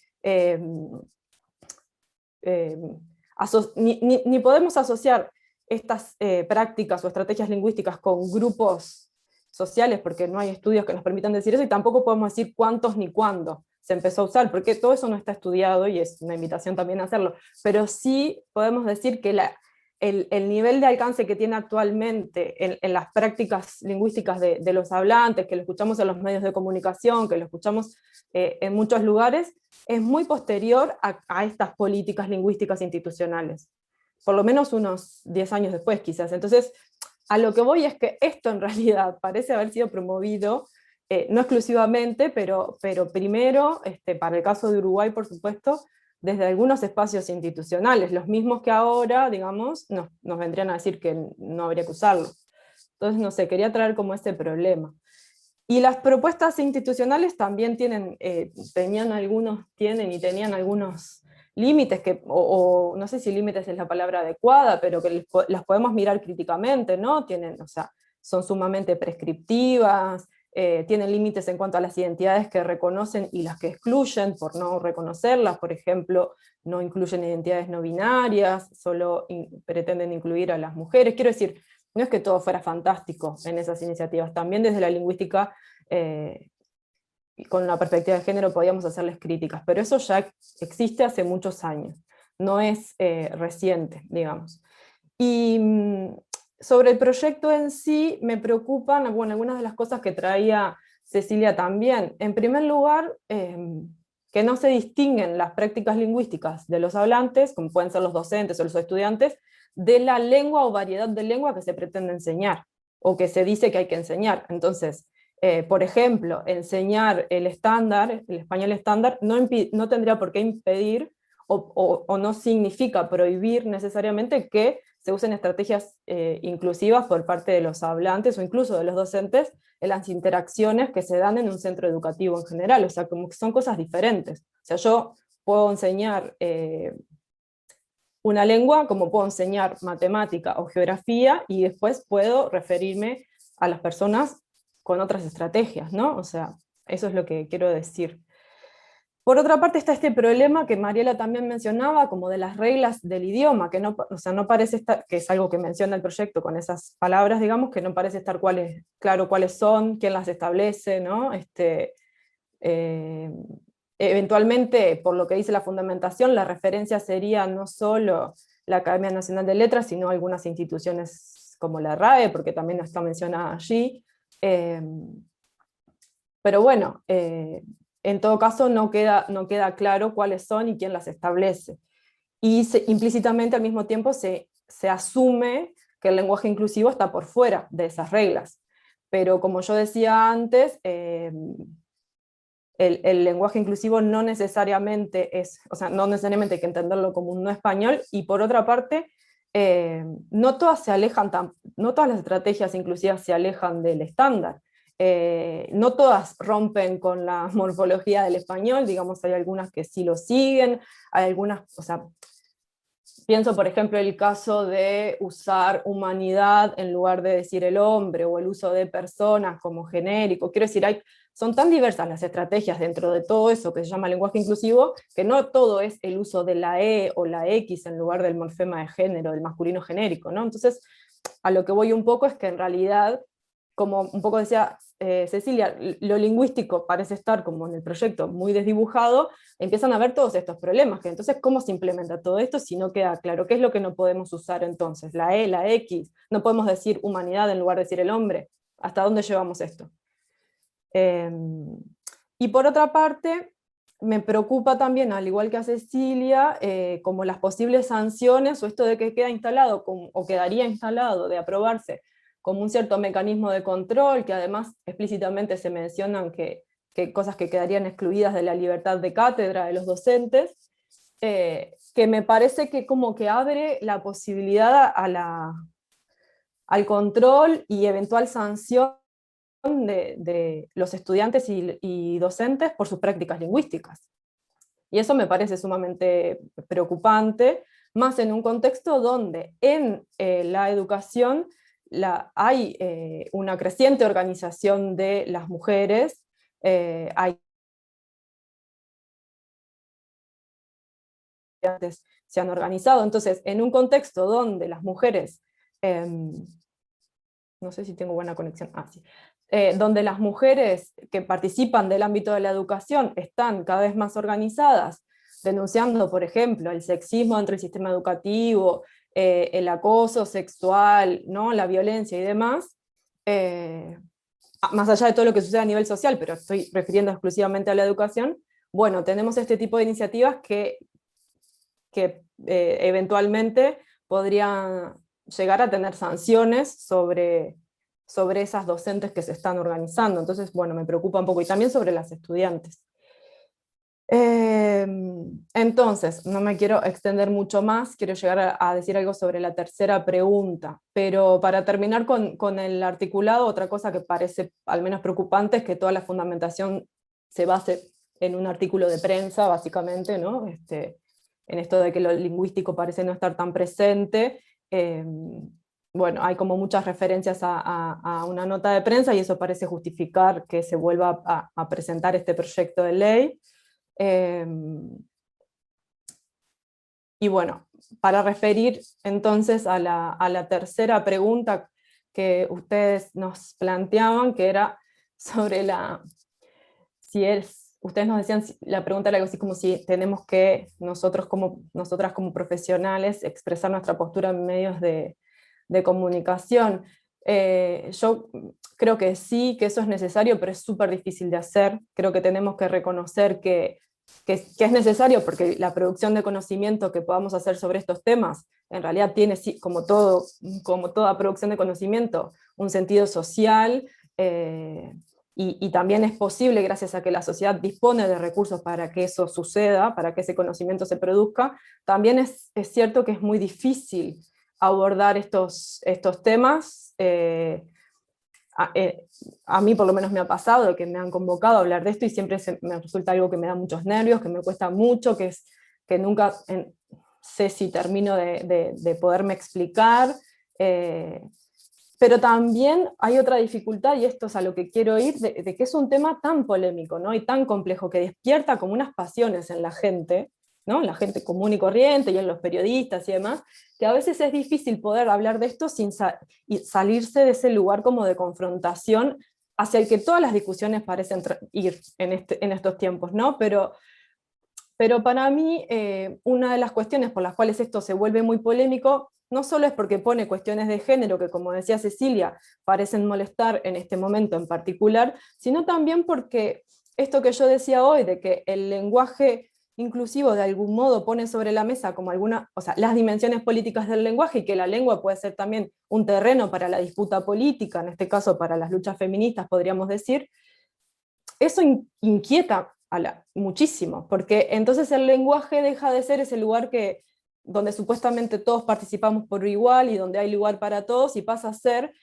ni podemos asociar estas prácticas o estrategias lingüísticas con grupos sociales, porque no hay estudios que nos permitan decir eso, y tampoco podemos decir cuántos ni cuándo se empezó a usar, porque todo eso no está estudiado, y es una invitación también a hacerlo, pero sí podemos decir que el nivel de alcance que tiene actualmente en las prácticas lingüísticas de los hablantes, que lo escuchamos en los medios de comunicación, que lo escuchamos en muchos lugares, es muy posterior a estas políticas lingüísticas institucionales, por lo menos unos 10 años después quizás. Entonces, a lo que voy es que esto en realidad parece haber sido promovido, no exclusivamente, pero primero, para el caso de Uruguay, por supuesto, desde algunos espacios institucionales, los mismos que ahora, digamos, nos vendrían a decir que no habría que usarlo. Entonces, no sé, quería traer como ese problema. Y las propuestas institucionales también tenían algunos límites, o no sé si límites es la palabra adecuada, pero que las podemos mirar críticamente, ¿no? O sea, son sumamente prescriptivas, tienen límites en cuanto a las identidades que reconocen y las que excluyen por no reconocerlas. Por ejemplo, no incluyen identidades no binarias, solo pretenden incluir a las mujeres. Quiero decir, no es que todo fuera fantástico en esas iniciativas, también desde la lingüística, con la perspectiva de género podíamos hacerles críticas, pero eso ya existe hace muchos años, no es reciente, digamos. Y sobre el proyecto en sí me preocupan, bueno, algunas de las cosas que traía Cecilia también. En primer lugar, que no se distinguen las prácticas lingüísticas de los hablantes, como pueden ser los docentes o los estudiantes, de la lengua o variedad de lengua que se pretende enseñar, o que se dice que hay que enseñar. Entonces, por ejemplo, enseñar el estándar, el español estándar, no tendría por qué impedir o no significa prohibir necesariamente que se usen estrategias inclusivas por parte de los hablantes o incluso de los docentes en las interacciones que se dan en un centro educativo en general, o sea, como que son cosas diferentes. O sea, yo puedo enseñar una lengua como puedo enseñar matemática o geografía y después puedo referirme a las personas con otras estrategias, ¿no? O sea, eso es lo que quiero decir. Por otra parte está este problema que Mariela también mencionaba, como de las reglas del idioma, que no, o sea, no parece estar, que es algo que menciona el proyecto con esas palabras, digamos, que no parece estar claro cuáles son, quién las establece, ¿no? Eventualmente, por lo que dice la fundamentación, la referencia sería no solo la Academia Nacional de Letras, sino algunas instituciones como la RAE, porque también está mencionada allí. Pero bueno, en todo caso no queda claro cuáles son y quién las establece. Y implícitamente al mismo tiempo se asume que el lenguaje inclusivo está por fuera de esas reglas. Pero como yo decía antes, el lenguaje inclusivo no necesariamente no necesariamente hay que entenderlo como un no español, y por otra parte, no todas las estrategias inclusivas se alejan del estándar. No todas rompen con la morfología del español, digamos, hay algunas que sí lo siguen, hay algunas, o sea, pienso por ejemplo el caso de usar humanidad en lugar de decir el hombre, o el uso de personas como genérico. Quiero decir, son tan diversas las estrategias dentro de todo eso que se llama lenguaje inclusivo, que no todo es el uso de la E o la X en lugar del morfema de género, del masculino genérico, ¿no? Entonces, a lo que voy un poco es que en realidad, como un poco decía Cecilia, lo lingüístico parece estar como en el proyecto muy desdibujado, empiezan a ver todos estos problemas, que entonces ¿cómo se implementa todo esto si no queda claro? ¿Qué es lo que no podemos usar entonces? La E, la X, no podemos decir humanidad en lugar de decir el hombre. ¿Hasta dónde llevamos esto? Y por otra parte, me preocupa también, al igual que a Cecilia, como las posibles sanciones, o esto de que queda instalado, o quedaría instalado de aprobarse como un cierto mecanismo de control, que además explícitamente se mencionan que cosas que quedarían excluidas de la libertad de cátedra de los docentes, que me parece que como que abre la posibilidad al control y eventual sanción de los estudiantes y docentes por sus prácticas lingüísticas. Y eso me parece sumamente preocupante, más en un contexto donde en la educación hay una creciente organización de las mujeres, se han organizado. Entonces, en un contexto donde las mujeres, no sé si tengo buena conexión, sí. Donde las mujeres que participan del ámbito de la educación están cada vez más organizadas, denunciando, por ejemplo, el sexismo dentro del sistema educativo, el acoso sexual, ¿no? La violencia y demás, más allá de todo lo que sucede a nivel social, pero estoy refiriendo exclusivamente a la educación. Bueno, tenemos este tipo de iniciativas que eventualmente podrían llegar a tener sanciones sobre esas docentes que se están organizando. Entonces, bueno, me preocupa un poco, y también sobre las estudiantes. Entonces, no me quiero extender mucho más, quiero llegar a decir algo sobre la tercera pregunta, pero para terminar con el articulado, otra cosa que parece al menos preocupante es que toda la fundamentación se base en un artículo de prensa, básicamente, ¿no? En esto de que lo lingüístico parece no estar tan presente. Bueno, hay como muchas referencias a una nota de prensa, y eso parece justificar que se vuelva a presentar este proyecto de ley. Y bueno, para referir entonces a la tercera pregunta que ustedes nos planteaban, que era sobre ustedes nos decían, la pregunta era algo así como si tenemos que nosotras como profesionales expresar nuestra postura en medios de de comunicación. Yo creo que sí, que eso es necesario, pero es súper difícil de hacer. Creo que tenemos que reconocer que es necesario, porque la producción de conocimiento que podamos hacer sobre estos temas, en realidad tiene, como toda producción de conocimiento, un sentido social, y también es posible, gracias a que la sociedad dispone de recursos para que eso suceda, para que ese conocimiento se produzca. También es cierto que es muy difícil abordar estos temas. A mí por lo menos me ha pasado que me han convocado a hablar de esto y siempre me resulta algo que me da muchos nervios, que me cuesta mucho, que nunca sé si termino de poderme explicar. Pero también hay otra dificultad, y esto es a lo que quiero ir, de que es un tema tan polémico, ¿no? Y tan complejo, que despierta como unas pasiones en la gente, ¿no? En la gente común y corriente, y en los periodistas y demás, que a veces es difícil poder hablar de esto sin salirse de ese lugar como de confrontación hacia el que todas las discusiones parecen ir en estos tiempos, ¿no? Pero para mí, una de las cuestiones por las cuales esto se vuelve muy polémico, no solo es porque pone cuestiones de género que, como decía Cecilia, parecen molestar en este momento en particular, sino también porque esto que yo decía hoy, de que el lenguaje inclusivo de algún modo pone sobre la mesa como las dimensiones políticas del lenguaje, y que la lengua puede ser también un terreno para la disputa política, en este caso para las luchas feministas, podríamos decir, eso inquieta muchísimo, porque entonces el lenguaje deja de ser ese lugar donde supuestamente todos participamos por igual y donde hay lugar para todos, y pasa a ser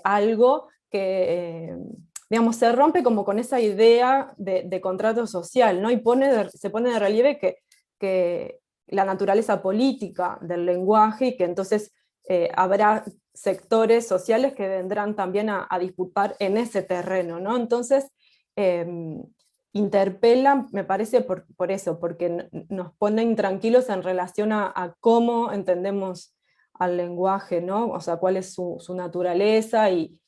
algo que, digamos, se rompe como con esa idea de contrato social, ¿no? Y se pone de relieve que la naturaleza política del lenguaje, y que entonces habrá sectores sociales que vendrán también a disputar en ese terreno, ¿no? Entonces, interpela, me parece, por eso, porque nos pone intranquilos en relación a cómo entendemos al lenguaje, ¿no? O sea, cuál es su naturaleza, y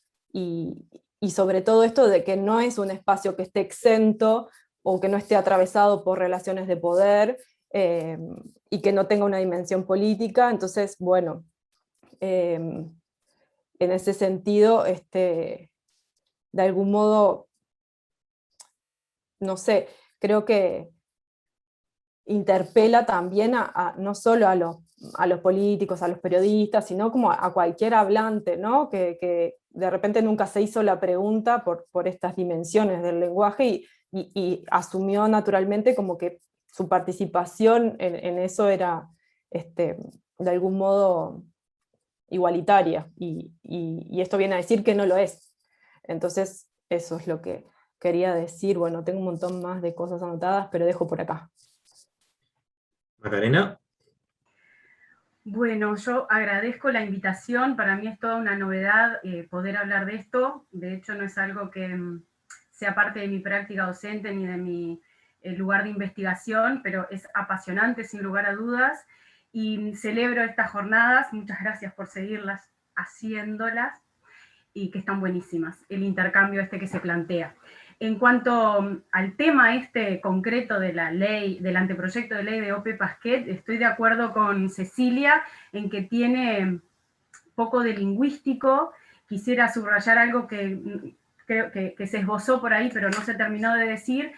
sobre todo esto de que no es un espacio que esté exento o que no esté atravesado por relaciones de poder, y que no tenga una dimensión política. Entonces, bueno, en ese sentido, de algún modo, no sé, creo que interpela también no solo a los políticos, a los periodistas, sino como a cualquier hablante, ¿no? Que de repente nunca se hizo la pregunta por estas dimensiones del lenguaje, y asumió naturalmente como que su participación en eso era, de algún modo, igualitaria, y esto viene a decir que no lo es. Entonces, eso es lo que quería decir. Bueno, tengo un montón más de cosas anotadas, pero dejo por acá. Macarena. Bueno, yo agradezco la invitación. Para mí es toda una novedad poder hablar de esto. De hecho, no es algo que sea parte de mi práctica docente ni de mi lugar de investigación, pero es apasionante sin lugar a dudas, y celebro estas jornadas. Muchas gracias por seguirlas haciéndolas, y que están buenísimas, el intercambio que se plantea. En cuanto al tema concreto de la ley, del anteproyecto de ley de Ope Pasquet, estoy de acuerdo con Cecilia en que tiene poco de lingüístico. Quisiera subrayar algo que creo que se esbozó por ahí, pero no se terminó de decir,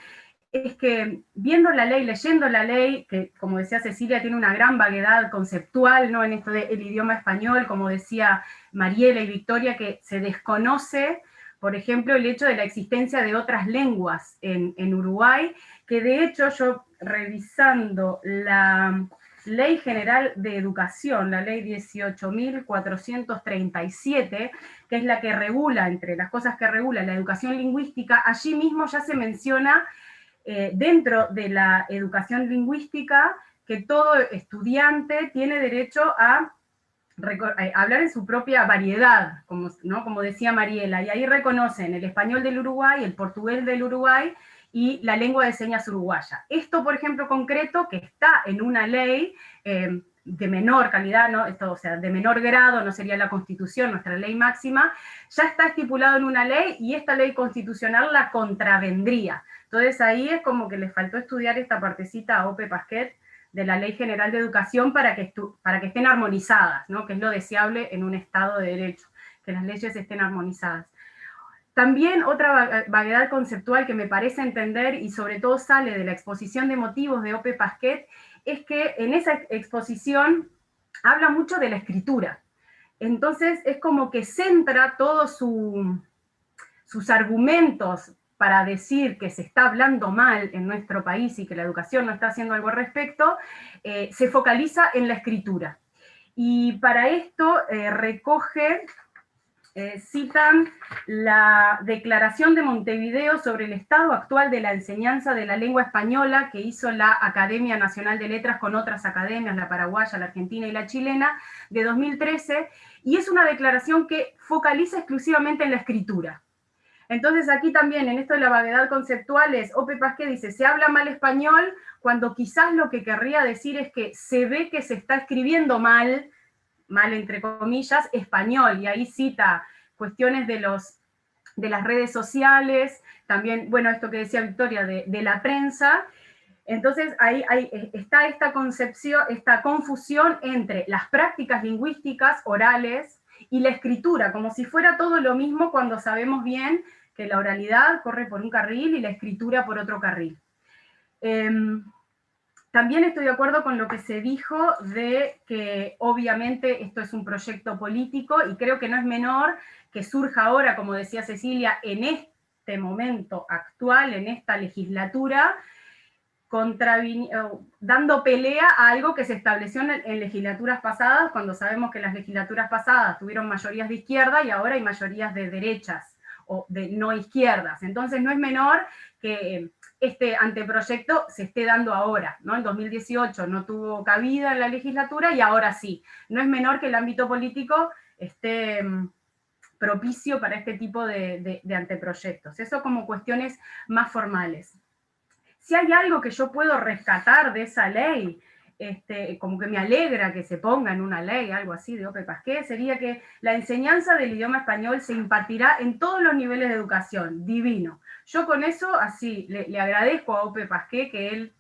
es que viendo la ley, leyendo la ley, que como decía Cecilia, tiene una gran vaguedad conceptual, ¿no? En esto del idioma español, como decía Mariela y Victoria, que se desconoce, por ejemplo, el hecho de la existencia de otras lenguas en Uruguay, que de hecho yo, revisando la Ley General de Educación, la Ley 18.437, que es la que regula, entre las cosas que regula la educación lingüística, allí mismo ya se menciona dentro de la educación lingüística que todo estudiante tiene derecho a hablar en su propia variedad, ¿no? Como decía Mariela, y ahí reconocen el español del Uruguay, el portugués del Uruguay y la lengua de señas uruguaya. Esto, por ejemplo, concreto, que está en una ley de menor calidad, ¿no? Esto, o sea, de menor grado, no sería la Constitución, nuestra ley máxima, ya está estipulado en una ley, y esta ley constitucional la contravendría. Entonces ahí es como que les faltó estudiar esta partecita a Ope Pasquet la Ley General de Educación para que estén armonizadas, ¿no? Que es lo deseable en un Estado de Derecho, que las leyes estén armonizadas. También otra vaguedad conceptual que me parece entender, y sobre todo sale de la exposición de motivos de Ope Pasquet, es que en esa exposición habla mucho de la escritura. Entonces es como que centra todos sus argumentos para decir que se está hablando mal en nuestro país y que la educación no está haciendo algo al respecto, se focaliza en la escritura. Y para esto citan la Declaración de Montevideo sobre el estado actual de la enseñanza de la lengua española que hizo la Academia Nacional de Letras con otras academias, la paraguaya, la argentina y la chilena, de 2013, y es una declaración que focaliza exclusivamente en la escritura. Entonces aquí también, en esto de la vaguedad conceptual, Ope Pasquet dice, se habla mal español, cuando quizás lo que querría decir es que se ve que se está escribiendo mal entre comillas, español, y ahí cita cuestiones de las redes sociales, también, bueno, esto que decía Victoria, de la prensa. Entonces ahí está esta concepción, esta confusión entre las prácticas lingüísticas orales y la escritura, como si fuera todo lo mismo, cuando sabemos bien que la oralidad corre por un carril y la escritura por otro carril. También estoy de acuerdo con lo que se dijo de que obviamente esto es un proyecto político, y creo que no es menor que surja ahora, como decía Cecilia, en este momento actual, en esta legislatura, dando pelea a algo que se estableció en legislaturas pasadas, cuando sabemos que las legislaturas pasadas tuvieron mayorías de izquierda y ahora hay mayorías de derechas o de no izquierdas. Entonces no es menor que este anteproyecto se esté dando ahora, ¿no? En 2018 no tuvo cabida en la legislatura y ahora sí. No es menor que el ámbito político esté propicio para este tipo de anteproyectos. Eso como cuestiones más formales. Si hay algo que yo puedo rescatar de esa ley, como que me alegra que se ponga en una ley, algo así de Ope Pasquet, sería que la enseñanza del idioma español se impartirá en todos los niveles de educación. Divino. Yo con eso, así, le agradezco a Ope Pasquet que él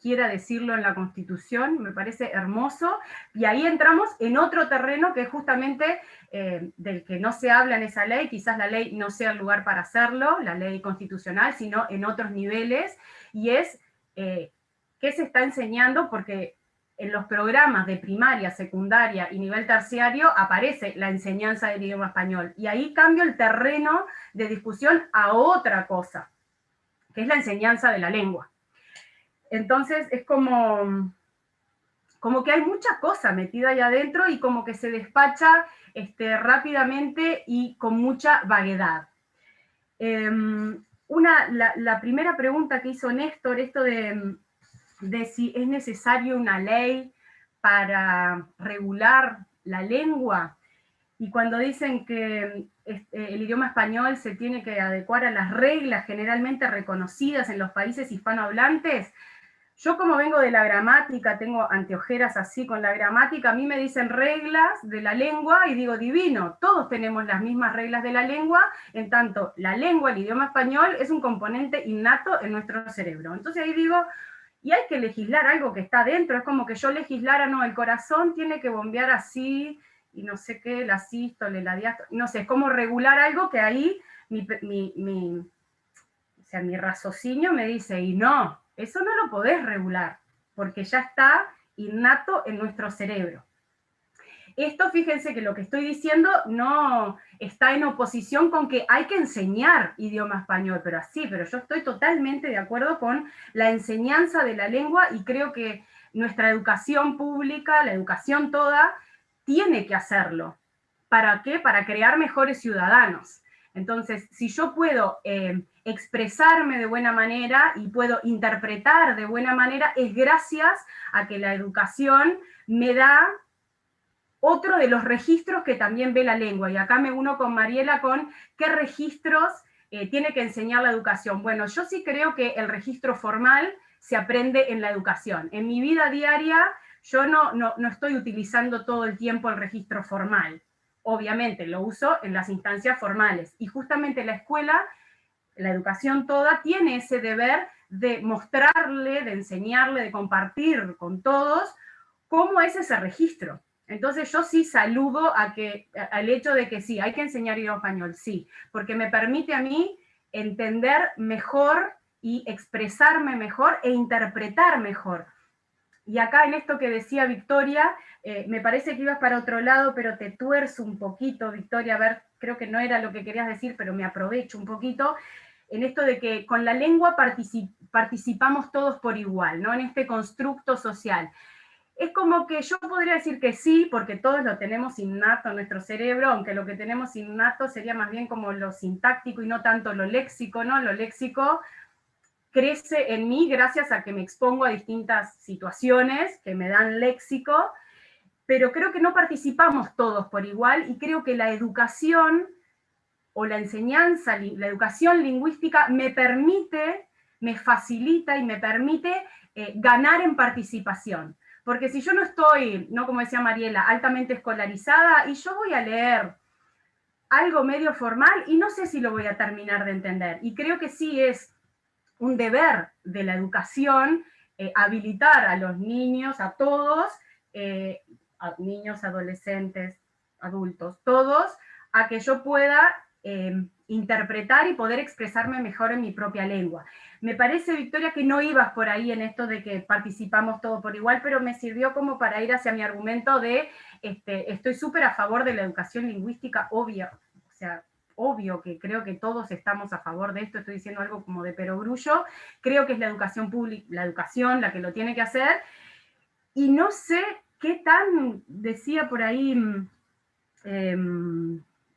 quiera decirlo en la Constitución, me parece hermoso, y ahí entramos en otro terreno que es justamente del que no se habla en esa ley, quizás la ley no sea el lugar para hacerlo, la ley constitucional, sino en otros niveles, y es qué se está enseñando, porque en los programas de primaria, secundaria y nivel terciario aparece la enseñanza del idioma español, y ahí cambio el terreno de discusión a otra cosa, que es la enseñanza de la lengua. Entonces es como que hay mucha cosa metida ahí adentro y como que se despacha rápidamente y con mucha vaguedad. La primera pregunta que hizo Néstor, esto de si es necesario una ley para regular la lengua, y cuando dicen que el idioma español se tiene que adecuar a las reglas generalmente reconocidas en los países hispanohablantes, yo como vengo de la gramática, tengo anteojeras así con la gramática, a mí me dicen reglas de la lengua y digo, divino, todos tenemos las mismas reglas de la lengua, en tanto la lengua, el idioma español, es un componente innato en nuestro cerebro. Entonces ahí digo, y hay que legislar algo que está dentro, es como que yo legislara, no, el corazón tiene que bombear así, y no sé qué, la sístole, la diástole, no sé, es como regular algo que ahí mi raciocinio me dice, y no, eso no lo podés regular, porque ya está innato en nuestro cerebro. Esto, fíjense que lo que estoy diciendo no está en oposición con que hay que enseñar idioma español, pero yo estoy totalmente de acuerdo con la enseñanza de la lengua, y creo que nuestra educación pública, la educación toda, tiene que hacerlo. ¿Para qué? Para crear mejores ciudadanos. Entonces, si yo puedo expresarme de buena manera y puedo interpretar de buena manera, es gracias a que la educación me da otro de los registros que también ve la lengua. Y acá me uno con Mariela con qué registros tiene que enseñar la educación. Bueno, yo sí creo que el registro formal se aprende en la educación. En mi vida diaria yo no estoy utilizando todo el tiempo el registro formal. Obviamente lo uso en las instancias formales. Y justamente la escuela, la educación toda, tiene ese deber de mostrarle, de enseñarle, de compartir con todos cómo es ese registro. Entonces yo sí saludo al hecho de que sí, hay que enseñar idioma español, sí, porque me permite a mí entender mejor y expresarme mejor e interpretar mejor. Y acá en esto que decía Victoria, me parece que ibas para otro lado, pero te tuerzo un poquito, Victoria, a ver, creo que no era lo que querías decir, pero me aprovecho un poquito, en esto de que con la lengua participamos todos por igual, ¿no? En este constructo social. Es como que yo podría decir que sí, porque todos lo tenemos innato en nuestro cerebro, aunque lo que tenemos innato sería más bien como lo sintáctico y no tanto lo léxico, ¿no? Lo léxico crece en mí gracias a que me expongo a distintas situaciones que me dan léxico, pero creo que no participamos todos por igual y creo que la educación o la enseñanza, la educación lingüística me permite, me facilita y me permite ganar en participación. Porque si yo no estoy, no como decía Mariela, altamente escolarizada, y yo voy a leer algo medio formal y no sé si lo voy a terminar de entender. Y creo que sí es un deber de la educación habilitar a los niños, a todos, a niños, adolescentes, adultos, todos, a que yo pueda interpretar y poder expresarme mejor en mi propia lengua. Me parece, Victoria, que no ibas por ahí en esto de que participamos todos por igual, pero me sirvió como para ir hacia mi argumento de estoy súper a favor de la educación lingüística, obvio, o sea, obvio que creo que todos estamos a favor de esto, estoy diciendo algo como de perogrullo, creo que es la educación pública, la educación la que lo tiene que hacer, y no sé qué tan, decía por ahí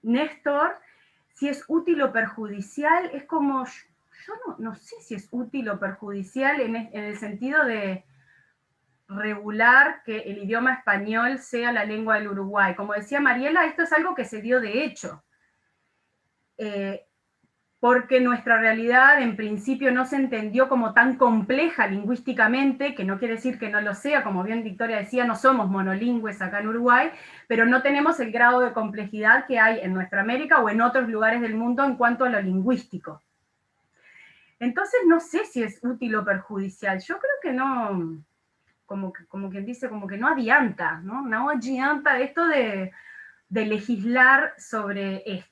Néstor, si es útil o perjudicial, es como, yo no sé si es útil o perjudicial en el sentido de regular que el idioma español sea la lengua del Uruguay. Como decía Mariela, esto es algo que se dio de hecho. Porque nuestra realidad en principio no se entendió como tan compleja lingüísticamente, que no quiere decir que no lo sea, como bien Victoria decía, no somos monolingües acá en Uruguay, pero no tenemos el grado de complejidad que hay en nuestra América o en otros lugares del mundo en cuanto a lo lingüístico. Entonces no sé si es útil o perjudicial, yo creo que no, como quien dice, como que no adianta, ¿no? No adianta esto de legislar sobre esto.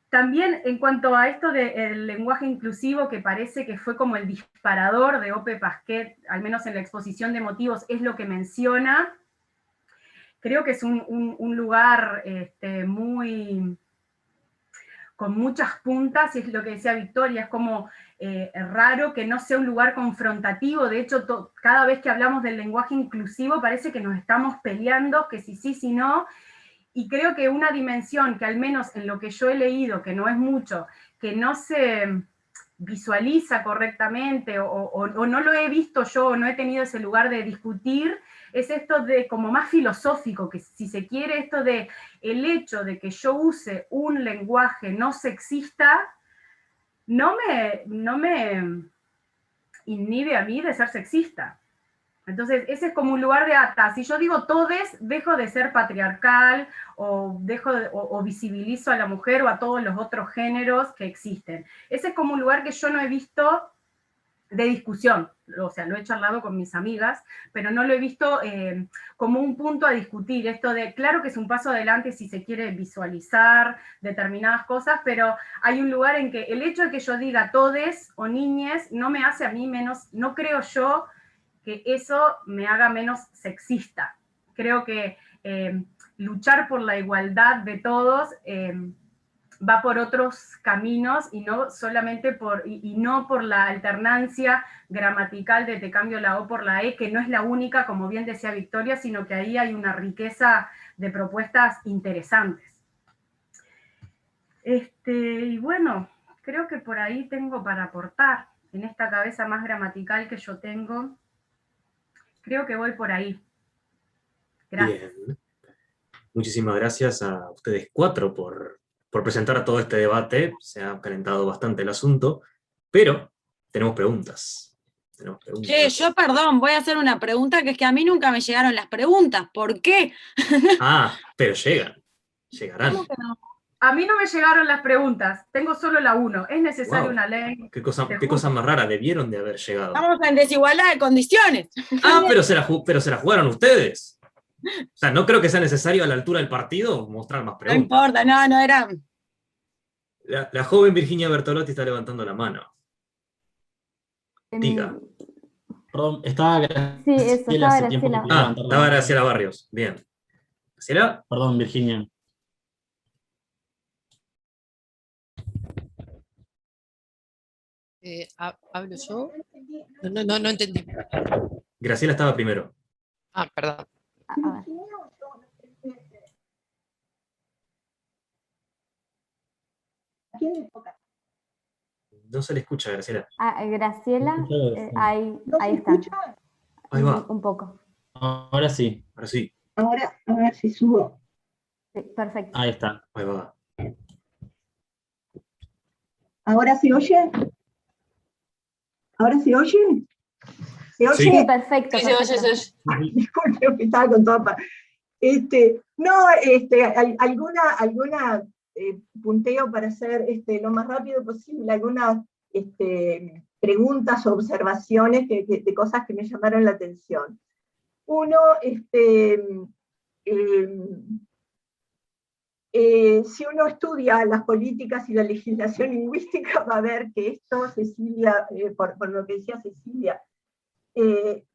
También en cuanto a esto del lenguaje inclusivo, que parece que fue como el disparador de Ope Pasquet, al menos en la exposición de motivos, es lo que menciona. Creo que es un lugar muy, con muchas puntas, y es lo que decía Victoria, es como raro que no sea un lugar confrontativo. De hecho, cada vez que hablamos del lenguaje inclusivo parece que nos estamos peleando, que si sí, si no. Y creo que una dimensión que al menos en lo que yo he leído, que no es mucho, que no se visualiza correctamente o no lo he visto yo, o no he tenido ese lugar de discutir, es esto de como más filosófico, que si se quiere esto de el hecho de que yo use un lenguaje no sexista, no me inhibe a mí de ser sexista. Entonces, ese es como un lugar de si yo digo todes, dejo de ser patriarcal, o visibilizo a la mujer o a todos los otros géneros que existen. Ese es como un lugar que yo no he visto de discusión, o sea, lo he charlado con mis amigas, pero no lo he visto como un punto a discutir, esto de, claro que es un paso adelante si se quiere visualizar determinadas cosas, pero hay un lugar en que el hecho de que yo diga todes o niñes no me hace a mí menos, no creo yo que eso me haga menos sexista. Creo que luchar por la igualdad de todos va por otros caminos y no solamente no por la alternancia gramatical de te cambio la O por la E, que no es la única, como bien decía Victoria, sino que ahí hay una riqueza de propuestas interesantes. Y bueno, creo que por ahí tengo para aportar, en esta cabeza más gramatical que yo tengo. Creo que voy por ahí. Gracias. Bien. Muchísimas gracias a ustedes cuatro por presentar todo este debate. Se ha calentado bastante el asunto, pero tenemos preguntas. Che, yo perdón, voy a hacer una pregunta, que es que a mí nunca me llegaron las preguntas. ¿Por qué? Pero llegarán. ¿Cómo que no? A mí no me llegaron las preguntas, tengo solo la 1. ¿Es necesaria Wow. una ley? Qué cosa más rara, debieron de haber llegado. Estamos en desigualdad de condiciones. Ah, pero se la jugaron ustedes. O sea, no creo que sea necesario a la altura del partido mostrar más No preguntas. importa, no era. La joven Virginia Bertolotti está levantando la mano. Diga. Perdón, estaba Graciela Sí, eso, estaba hace tiempo que Graciela. quería Ah, levantar la estaba mano. Graciela Barrios. Bien. ¿Graciela? Perdón, Virginia. ¿Hablo yo? No entendí. Graciela estaba primero. Ah, perdón. A ver. No se le escucha, Graciela. Graciela, ahí está. Ahí va. Un poco. Ahora sí. Ahora sí. Ahora, a ver si subo. Sí, perfecto. Ahí está. Ahí va. ¿Ahora se oye? ¿Ahora se oye? ¿Se oye? Sí. Sí, perfecto. Sí, se oye, perfecto. se oye. Ay, disculpe, estaba con toda alguna punteo para hacer lo más rápido posible, algunas preguntas o observaciones de cosas que me llamaron la atención. Uno, si uno estudia las políticas y la legislación lingüística, va a ver que esto, Cecilia, por lo que decía Cecilia,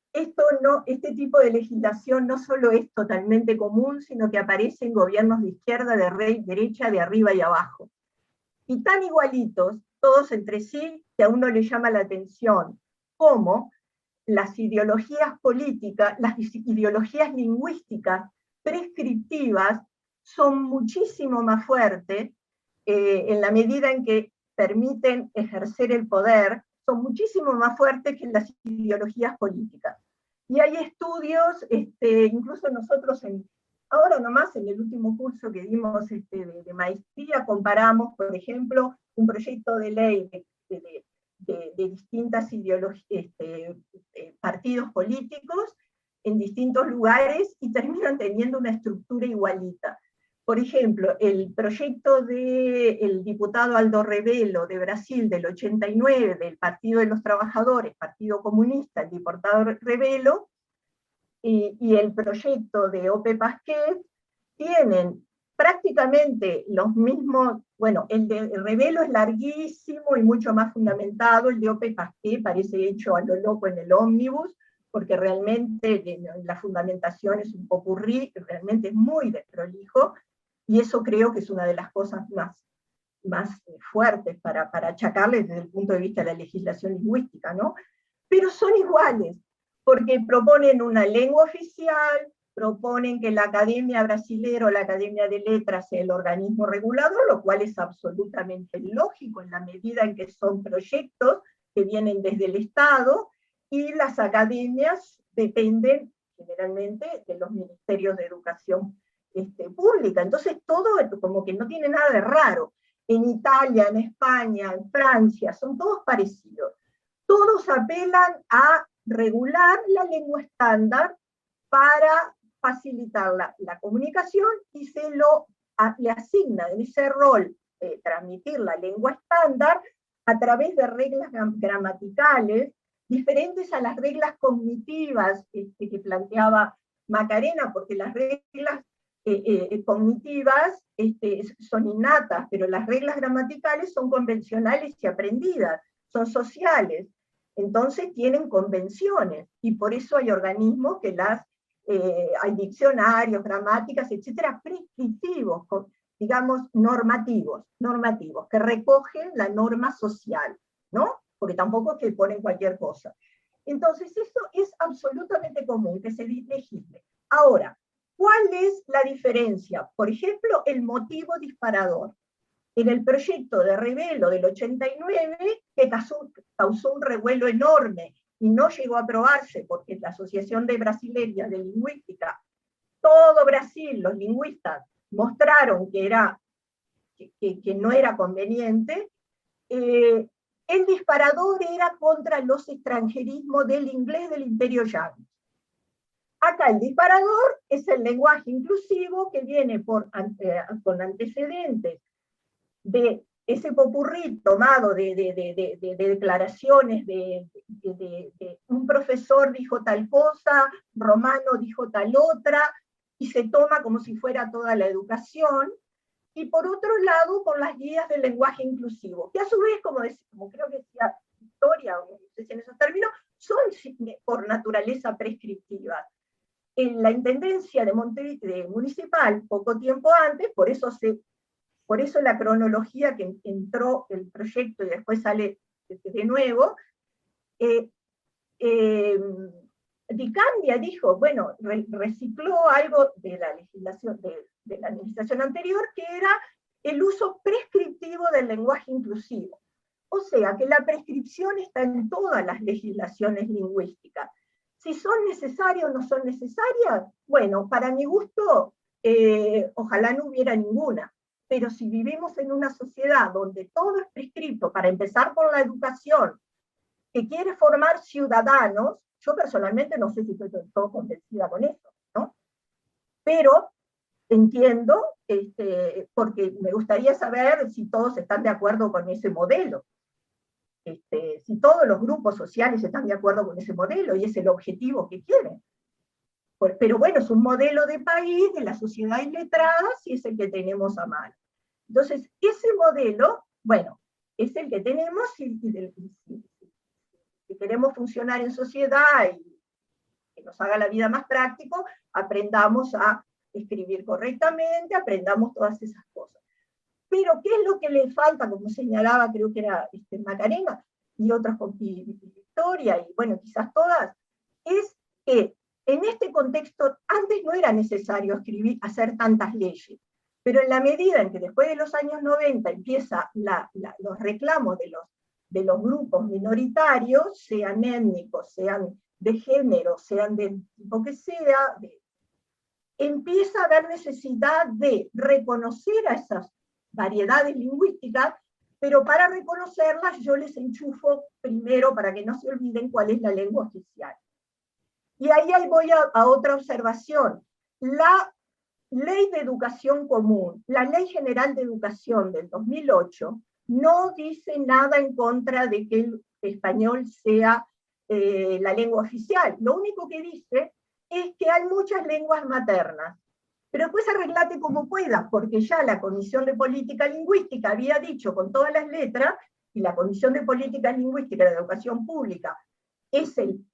este tipo de legislación no solo es totalmente común, sino que aparece en gobiernos de izquierda, de derecha, de arriba y abajo. Y tan igualitos, todos entre sí, que a uno le llama la atención cómo las ideologías políticas, las ideologías lingüísticas prescriptivas son muchísimo más fuertes en la medida en que permiten ejercer el poder, son muchísimo más fuertes que las ideologías políticas. Y hay estudios, incluso nosotros ahora nomás en el último curso que dimos de maestría, comparamos, por ejemplo, un proyecto de ley de distintas partidos políticos en distintos lugares y terminan teniendo una estructura igualita. Por ejemplo, el proyecto del diputado Aldo Rebelo de Brasil del 89, del Partido de los Trabajadores, Partido Comunista, el diputado Rebelo, y el proyecto de Ope Pasquet, tienen prácticamente los mismos, bueno, el de Rebelo es larguísimo y mucho más fundamentado, el de Ope Pasquet parece hecho a lo loco en el ómnibus, porque realmente la fundamentación es un popurrí, realmente es muy desprolijo, y eso creo que es una de las cosas más fuertes para achacarle desde el punto de vista de la legislación lingüística, ¿no? Pero son iguales, porque proponen una lengua oficial, proponen que la Academia Brasilera o la Academia de Letras sea el organismo regulador, lo cual es absolutamente lógico en la medida en que son proyectos que vienen desde el Estado, y las academias dependen generalmente de los ministerios de educación pública. Entonces todo como que no tiene nada de raro. En Italia, en España, en Francia, son todos parecidos. Todos apelan a regular la lengua estándar para facilitar la comunicación, y le asigna en ese rol de transmitir la lengua estándar a través de reglas gramaticales diferentes a las reglas cognitivas que planteaba Macarena, porque las reglas cognitivas son innatas, pero las reglas gramaticales son convencionales y aprendidas, son sociales, entonces tienen convenciones, y por eso hay organismos que hay diccionarios, gramáticas, etcétera, prescriptivos, digamos, normativos, que recogen la norma social, ¿no? Porque tampoco es que ponen cualquier cosa. Entonces, eso es absolutamente común, que se legisle. Ahora, ¿cuál es la diferencia? Por ejemplo, el motivo disparador. En el proyecto de Rebelo del 89, que causó un revuelo enorme y no llegó a aprobarse porque la Asociación de Brasileñas de Lingüística, todo Brasil, los lingüistas, mostraron que no era conveniente, el disparador era contra los extranjerismos del inglés del Imperio Yanqui. Acá el disparador es el lenguaje inclusivo que viene con antecedentes de ese popurrí tomado de declaraciones de un profesor dijo tal cosa, Romano dijo tal otra, y se toma como si fuera toda la educación, y por otro lado, con las guías del lenguaje inclusivo, que a su vez, como creo que decía Victoria, o no sé si en esos términos, son por naturaleza prescriptivas. En la Intendencia de Montevideo Municipal, poco tiempo antes, por eso la cronología que entró el proyecto y después sale de nuevo, Di Candia dijo, bueno, recicló algo de la legislación, de la administración anterior, que era el uso prescriptivo del lenguaje inclusivo. O sea, que la prescripción está en todas las legislaciones lingüísticas. Si son necesarias o no son necesarias, bueno, para mi gusto, ojalá no hubiera ninguna. Pero si vivimos en una sociedad donde todo es prescripto, para empezar por la educación, que quiere formar ciudadanos, yo personalmente no sé si estoy del todo convencida con eso, ¿no? Pero entiendo, porque me gustaría saber si todos están de acuerdo con ese modelo. Si todos los grupos sociales están de acuerdo con ese modelo, y es el objetivo que quieren. Pero bueno, es un modelo de país, de la sociedad iletrada, si es el que tenemos a mano. Entonces, ese modelo, bueno, es el que tenemos, si queremos funcionar en sociedad y que nos haga la vida más práctico, aprendamos a escribir correctamente, aprendamos todas esas cosas. Pero, ¿qué es lo que le falta? Como señalaba, creo que era Macarena, y otras con Victoria, y bueno, quizás todas, es que en este contexto, antes no era necesario hacer tantas leyes, pero en la medida en que después de los años 90 empieza los reclamos de los grupos minoritarios, sean étnicos, sean de género, sean del tipo que sea, empieza a haber necesidad de reconocer a esas variedades lingüísticas, pero para reconocerlas yo les enchufo primero, para que no se olviden, cuál es la lengua oficial. Y ahí voy a otra observación. La Ley de Educación Común, la Ley General de Educación del 2008, no dice nada en contra de que el español sea la lengua oficial. Lo único que dice es que hay muchas lenguas maternas. Pero después arreglate como puedas, porque ya la Comisión de Política Lingüística había dicho con todas las letras, y la Comisión de Política Lingüística de Educación Pública es el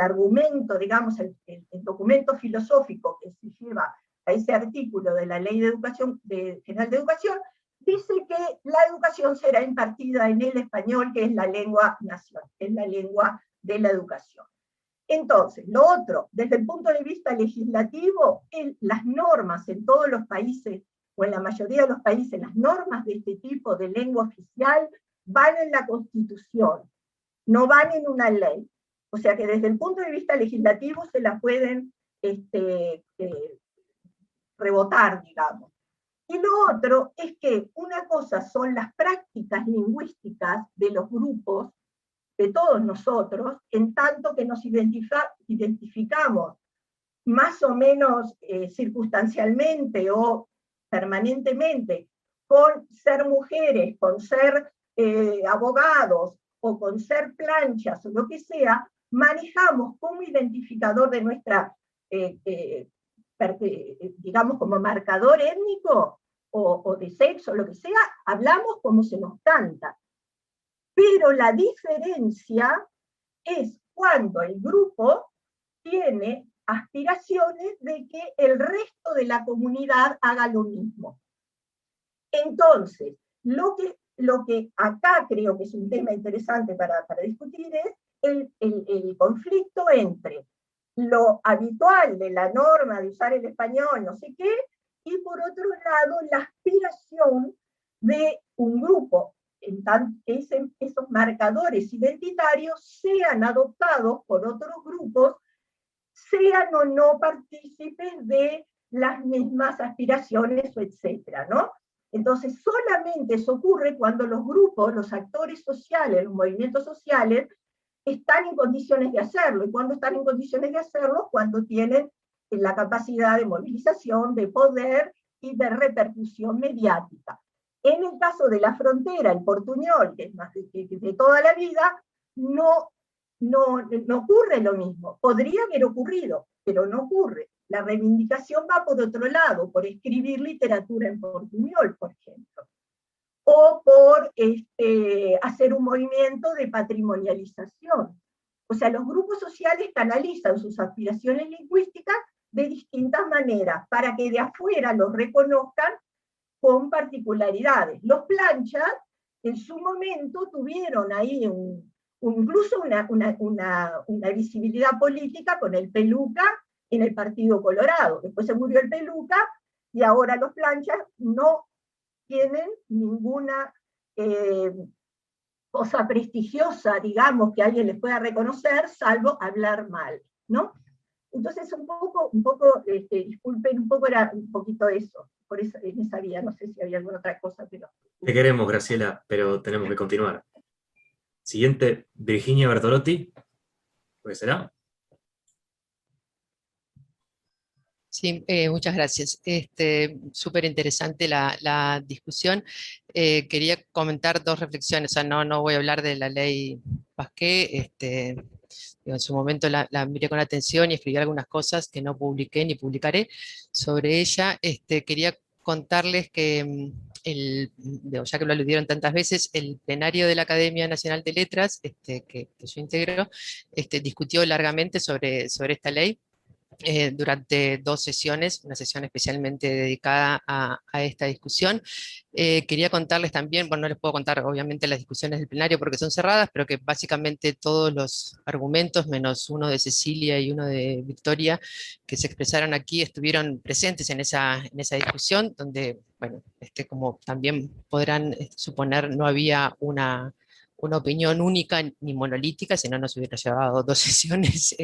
argumento, digamos, el documento filosófico que se lleva a ese artículo de la Ley de Educación, General de Educación, dice que la educación será impartida en el español, que es la lengua nacional, es la lengua de la educación. Entonces, lo otro, desde el punto de vista legislativo, las normas en todos los países, o en la mayoría de los países, las normas de este tipo de lengua oficial van en la Constitución, no van en una ley. O sea que desde el punto de vista legislativo se la pueden rebotar, digamos. Y lo otro es que una cosa son las prácticas lingüísticas de los grupos, de todos nosotros, en tanto que nos identificamos más o menos circunstancialmente o permanentemente con ser mujeres, con ser abogados, o con ser planchas, o lo que sea, manejamos como identificador de nuestra, digamos, como marcador étnico, o de sexo, lo que sea, hablamos como se nos canta. Pero la diferencia es cuando el grupo tiene aspiraciones de que el resto de la comunidad haga lo mismo. Entonces, lo que acá creo que es un tema interesante para discutir es el conflicto entre lo habitual de la norma de usar el español, no sé qué, y por otro lado la aspiración de un grupo, en tanto que esos marcadores identitarios sean adoptados por otros grupos, sean o no partícipes de las mismas aspiraciones, etcétera, ¿no? Entonces, solamente eso ocurre cuando los grupos, los actores sociales, los movimientos sociales, están en condiciones de hacerlo. ¿Y cuando están en condiciones de hacerlo? Cuando tienen la capacidad de movilización, de poder y de repercusión mediática. En el caso de la frontera, el portuñol, que es más de toda la vida, no ocurre lo mismo. Podría haber ocurrido, pero no ocurre. La reivindicación va por otro lado, por escribir literatura en portuñol, por ejemplo, o por hacer un movimiento de patrimonialización. O sea, los grupos sociales canalizan sus aspiraciones lingüísticas de distintas maneras, para que de afuera los reconozcan con particularidades. Los planchas, en su momento, tuvieron ahí incluso una visibilidad política con el Peluca en el Partido Colorado. Después se murió el Peluca, y ahora los planchas no tienen ninguna cosa prestigiosa, digamos, que alguien les pueda reconocer, salvo hablar mal, ¿no? Entonces, un poco disculpen, era un poquito eso, por eso, en esa vía, no sé si había alguna otra cosa, pero... Te queremos, Graciela, pero tenemos que continuar. Siguiente, Virginia Bertolotti, ¿puede será? Sí, muchas gracias. Súper interesante la discusión. Quería comentar dos reflexiones. O sea, no voy a hablar de la ley Pasqué. En su momento la miré con atención y escribí algunas cosas que no publiqué ni publicaré sobre ella. Quería contarles que, ya que lo aludieron tantas veces, el plenario de la Academia Nacional de Letras, que yo integro, discutió largamente sobre esta ley. Durante 2 sesiones, una sesión especialmente dedicada a esta discusión. Quería contarles también, bueno, no les puedo contar obviamente las discusiones del plenario porque son cerradas, pero que básicamente todos los argumentos, menos uno de Cecilia y uno de Victoria, que se expresaron aquí, estuvieron presentes en esa discusión, donde, bueno, como también podrán suponer, no había una opinión única ni monolítica, si no nos hubiera llevado 2 sesiones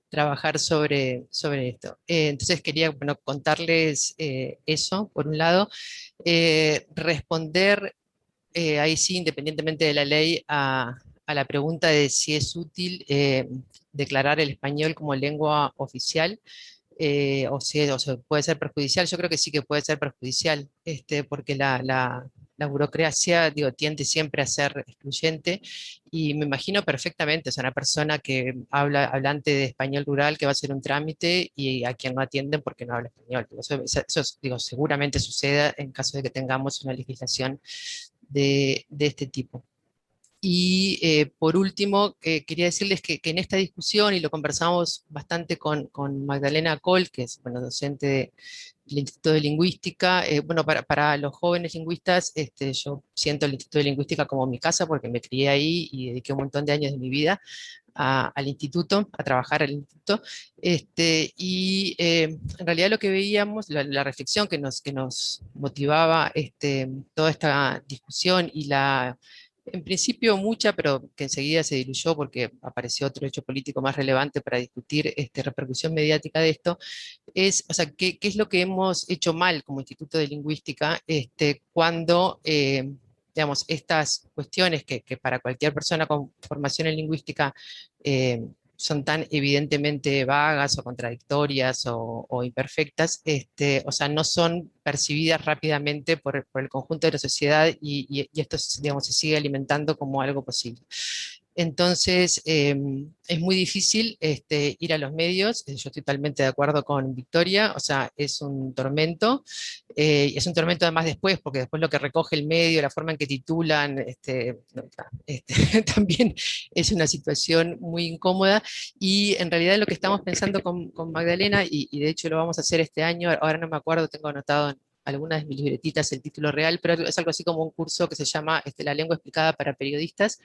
trabajar sobre esto. Entonces quería contarles eso, por un lado. Responder, ahí sí, independientemente de la ley, a la pregunta de si es útil declarar el español como lengua oficial, o si puede ser perjudicial. Yo creo que sí que puede ser perjudicial, porque la burocracia, tiende siempre a ser excluyente, y me imagino perfectamente, o sea, una persona que hablante de español rural que va a hacer un trámite y a quien no atienden porque no habla español. Eso seguramente suceda en caso de que tengamos una legislación de este tipo. Y por último, quería decirles que en esta discusión, y lo conversamos bastante con Magdalena Coll, que es docente del Instituto de Lingüística. Bueno, para los jóvenes lingüistas, yo siento el Instituto de Lingüística como mi casa, porque me crié ahí y dediqué un montón de años de mi vida al instituto, a trabajar al instituto. En realidad lo que veíamos, la reflexión que nos motivaba toda esta discusión, y en principio mucha, pero que enseguida se diluyó porque apareció otro hecho político más relevante para discutir repercusión mediática de esto, es, o sea, ¿qué es lo que hemos hecho mal como Instituto de Lingüística cuando, digamos, estas cuestiones que para cualquier persona con formación en lingüística son tan evidentemente vagas o contradictorias o imperfectas, o sea, no son percibidas rápidamente por el conjunto de la sociedad, y esto, digamos, se sigue alimentando como algo posible. Entonces, es muy difícil ir a los medios. Yo estoy totalmente de acuerdo con Victoria, o sea, es un tormento, es un tormento además después, porque después lo que recoge el medio, la forma en que titulan, también es una situación muy incómoda, y en realidad lo que estamos pensando con Magdalena, y de hecho lo vamos a hacer este año, ahora no me acuerdo, tengo anotado en algunas de mis libretitas el título real, pero es algo así como un curso que se llama La lengua explicada para periodistas,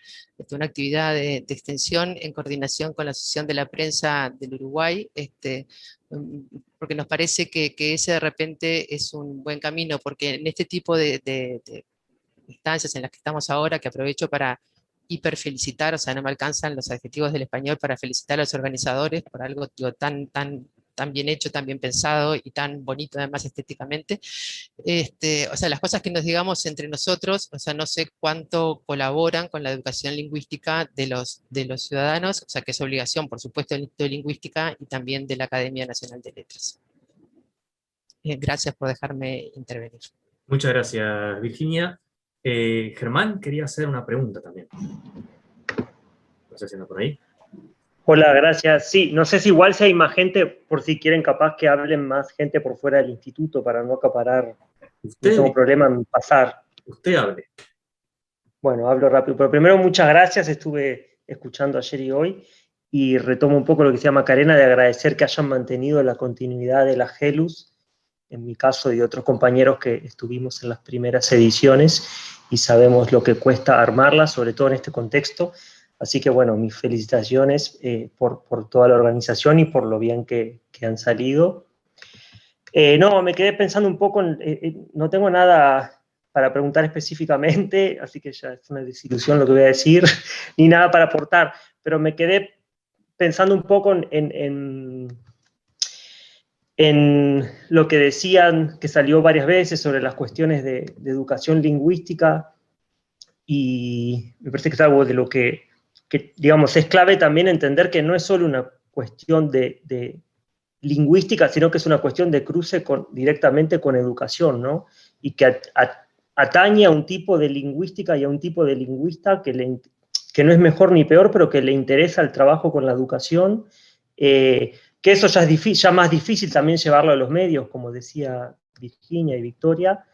una actividad de extensión en coordinación con la Asociación de la Prensa del Uruguay, porque nos parece que ese de repente es un buen camino, porque en este tipo de instancias en las que estamos ahora, que aprovecho para hiperfelicitar, o sea, no me alcanzan los adjetivos del español para felicitar a los organizadores por algo tan bien hecho, tan bien pensado y tan bonito además estéticamente. O sea, las cosas que nos digamos entre nosotros, o sea, no sé cuánto colaboran con la educación lingüística de los ciudadanos, o sea, que es obligación, por supuesto, del Instituto de Lingüística y también de la Academia Nacional de Letras. Gracias por dejarme intervenir. Muchas gracias, Virginia. Germán quería hacer una pregunta también. No sé si anda por ahí. Hola, gracias. Sí, no sé si igual si hay más gente, por si quieren capaz que hablen más gente por fuera del instituto para no acaparar. No tengo problema en pasar. Usted hable. Bueno, hablo rápido. Pero primero, muchas gracias. Estuve escuchando ayer y hoy y retomo un poco lo que decía Macarena, de agradecer que hayan mantenido la continuidad de la GELUS, en mi caso y otros compañeros que estuvimos en las primeras ediciones y sabemos lo que cuesta armarla, sobre todo en este contexto. Así que bueno, mis felicitaciones por toda la organización y por lo bien que han salido. No, me quedé pensando un poco, no tengo nada para preguntar específicamente, así que ya es una desilusión lo que voy a decir, ni nada para aportar, pero me quedé pensando un poco en lo que decían, que salió varias veces sobre las cuestiones de educación lingüística, y me parece que es algo de lo que digamos, es clave también entender que no es solo una cuestión de lingüística, sino que es una cuestión de cruce directamente con educación, ¿no? Y que atañe a un tipo de lingüística y a un tipo de lingüista que no es mejor ni peor, pero que le interesa el trabajo con la educación, que eso ya es ya más difícil también llevarlo a los medios, como decía Virginia y Victoria.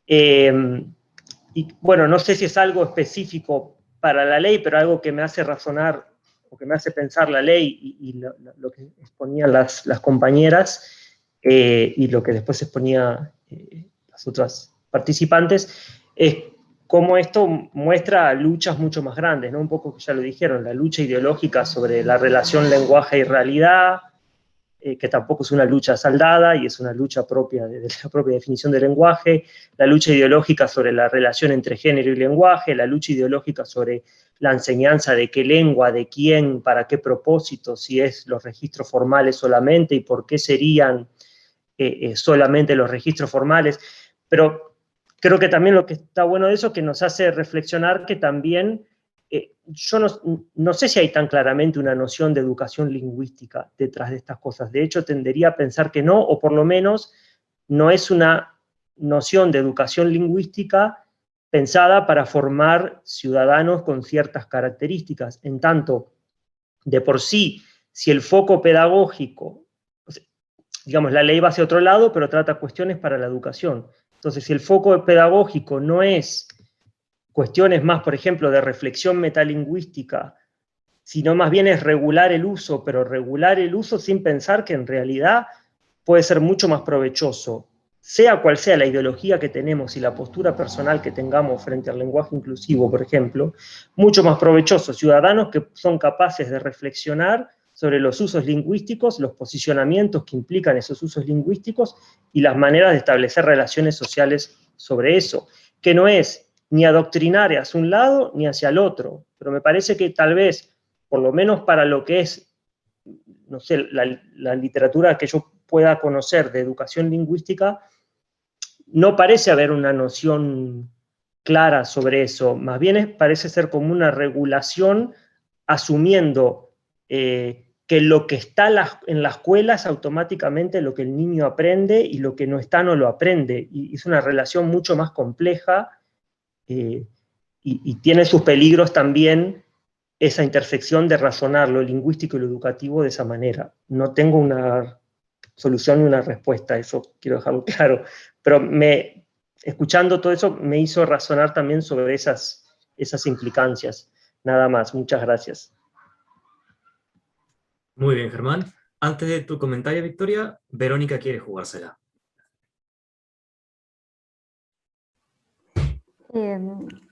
Y bueno, no sé si es algo específico para la ley, pero algo que me hace razonar, o que me hace pensar la ley y lo que exponían las compañeras, y lo que después exponía las otras participantes, es cómo esto muestra luchas mucho más grandes, ¿no? Un poco que ya lo dijeron, la lucha ideológica sobre la relación lenguaje y realidad, que tampoco es una lucha saldada y es una lucha propia de la propia definición del lenguaje, la lucha ideológica sobre la relación entre género y lenguaje, la lucha ideológica sobre la enseñanza de qué lengua, de quién, para qué propósito, si es los registros formales solamente y por qué serían solamente los registros formales. Pero creo que también lo que está bueno de eso es que nos hace reflexionar que también yo no sé si hay tan claramente una noción de educación lingüística detrás de estas cosas. De hecho, tendería a pensar que no, o por lo menos no es una noción de educación lingüística pensada para formar ciudadanos con ciertas características. En tanto, de por sí, si el foco pedagógico, digamos, la ley va hacia otro lado, pero trata cuestiones para la educación. Entonces, si el foco pedagógico no es cuestiones más, por ejemplo, de reflexión metalingüística, sino más bien es regular el uso, pero regular el uso sin pensar que en realidad puede ser mucho más provechoso, sea cual sea la ideología que tenemos y la postura personal que tengamos frente al lenguaje inclusivo, por ejemplo, mucho más provechoso, ciudadanos que son capaces de reflexionar sobre los usos lingüísticos, los posicionamientos que implican esos usos lingüísticos y las maneras de establecer relaciones sociales sobre eso, que no es ni adoctrinar hacia un lado ni hacia el otro, pero me parece que tal vez, por lo menos para lo que es, no sé, la literatura que yo pueda conocer de educación lingüística, no parece haber una noción clara sobre eso, más bien parece ser como una regulación asumiendo que lo que está en la escuela es automáticamente lo que el niño aprende y lo que no está no lo aprende, y es una relación mucho más compleja. Y tiene sus peligros también esa intersección de razonar lo lingüístico y lo educativo de esa manera. No tengo una solución ni una respuesta a eso, quiero dejarlo claro, pero escuchando todo eso me hizo razonar también sobre esas implicancias. Nada más, muchas gracias. Muy bien, Germán. Antes de tu comentario, Victoria, Verónica quiere jugársela.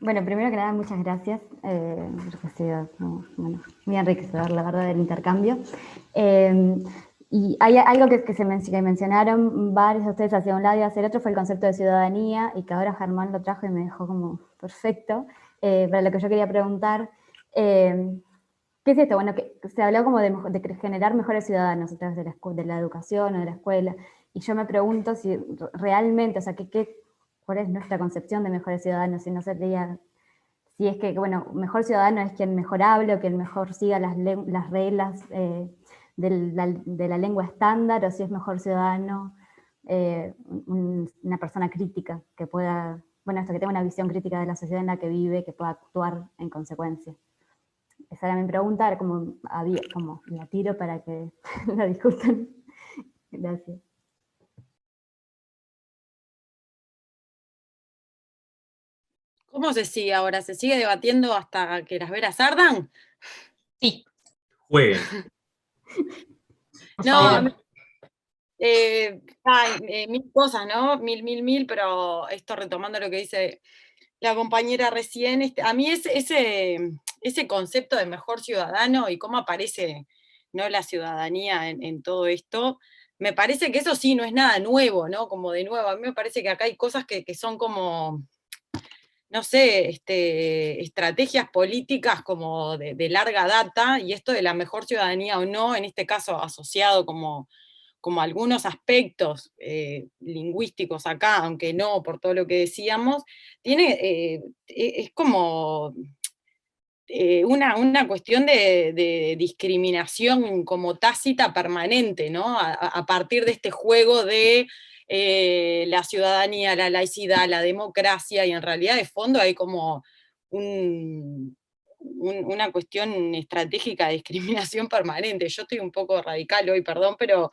Bueno, primero que nada, muchas gracias, porque ha sido muy enriquecedor, la verdad, el intercambio. Y hay algo que mencionaron varios de ustedes hacia un lado y hacia el otro, fue el concepto de ciudadanía, y que ahora Germán lo trajo y me dejó como perfecto. Para lo que yo quería preguntar, ¿qué es esto? Bueno, que se habló como de generar mejores ciudadanos a través de la educación o de la escuela, y yo me pregunto si realmente, o sea, ¿cuál es nuestra concepción de mejores ciudadanos? Si no sería, si es que, bueno, mejor ciudadano es quien mejor hable o quien mejor siga las reglas de la lengua estándar, o si es mejor ciudadano una persona crítica, que pueda, bueno, esto, que tenga una visión crítica de la sociedad en la que vive, que pueda actuar en consecuencia. Esa era mi pregunta, era como la tiro para que la discutan. Gracias. ¿Cómo se sigue ahora? ¿Se sigue debatiendo hasta que las veras ardan? Sí. Jueguen. No, mil cosas, ¿no? Mil, pero esto retomando lo que dice la compañera recién, a mí ese concepto de mejor ciudadano y cómo aparece, ¿no?, la ciudadanía en todo esto, me parece que eso sí no es nada nuevo, ¿no? Como de nuevo, a mí me parece que acá hay cosas que son como, no sé, estrategias políticas como de larga data, y esto de la mejor ciudadanía o no, en este caso asociado como algunos aspectos lingüísticos acá, aunque no por todo lo que decíamos, es como una cuestión de discriminación como tácita permanente, ¿no? A partir de este juego de la ciudadanía, la laicidad, la democracia, y en realidad de fondo hay como una cuestión estratégica de discriminación permanente. Yo estoy un poco radical hoy, perdón, pero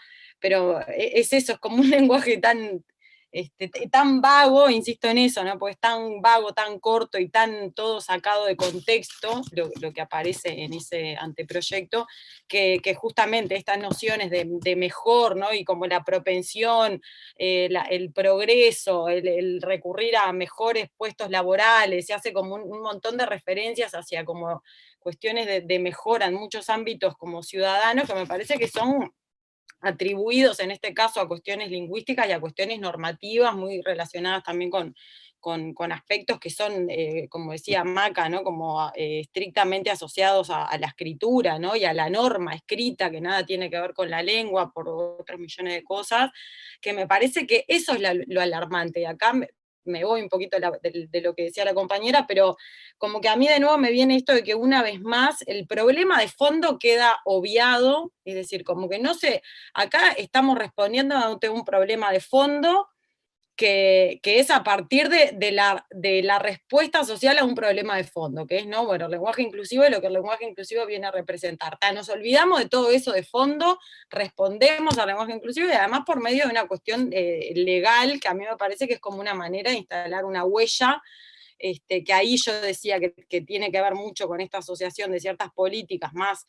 es eso, es como un lenguaje tan vago, insisto en eso, ¿no? Porque es tan vago, tan corto y tan todo sacado de contexto, lo que aparece en ese anteproyecto, que justamente estas nociones de mejor, ¿no? Y como la propensión, el progreso, el recurrir a mejores puestos laborales, se hace como un montón de referencias hacia como cuestiones de mejora en muchos ámbitos como ciudadanos, que me parece que son atribuidos en este caso a cuestiones lingüísticas y a cuestiones normativas muy relacionadas también con aspectos que son, como decía Maca, ¿no?, como estrictamente asociados a la escritura, ¿no?, y a la norma escrita, que nada tiene que ver con la lengua, por otros millones de cosas, que me parece que eso es lo alarmante. Y acá me voy un poquito de lo que decía la compañera, pero como que a mí de nuevo me viene esto de que una vez más el problema de fondo queda obviado, es decir, como que no sé, acá estamos respondiendo ante un problema de fondo que es a partir de la respuesta social a un problema de fondo, que es, ¿no?, bueno, el lenguaje inclusivo y lo que el lenguaje inclusivo viene a representar. Nos olvidamos de todo eso de fondo, respondemos al lenguaje inclusivo y además por medio de una cuestión legal, que a mí me parece que es como una manera de instalar una huella, que ahí yo decía que tiene que ver mucho con esta asociación de ciertas políticas más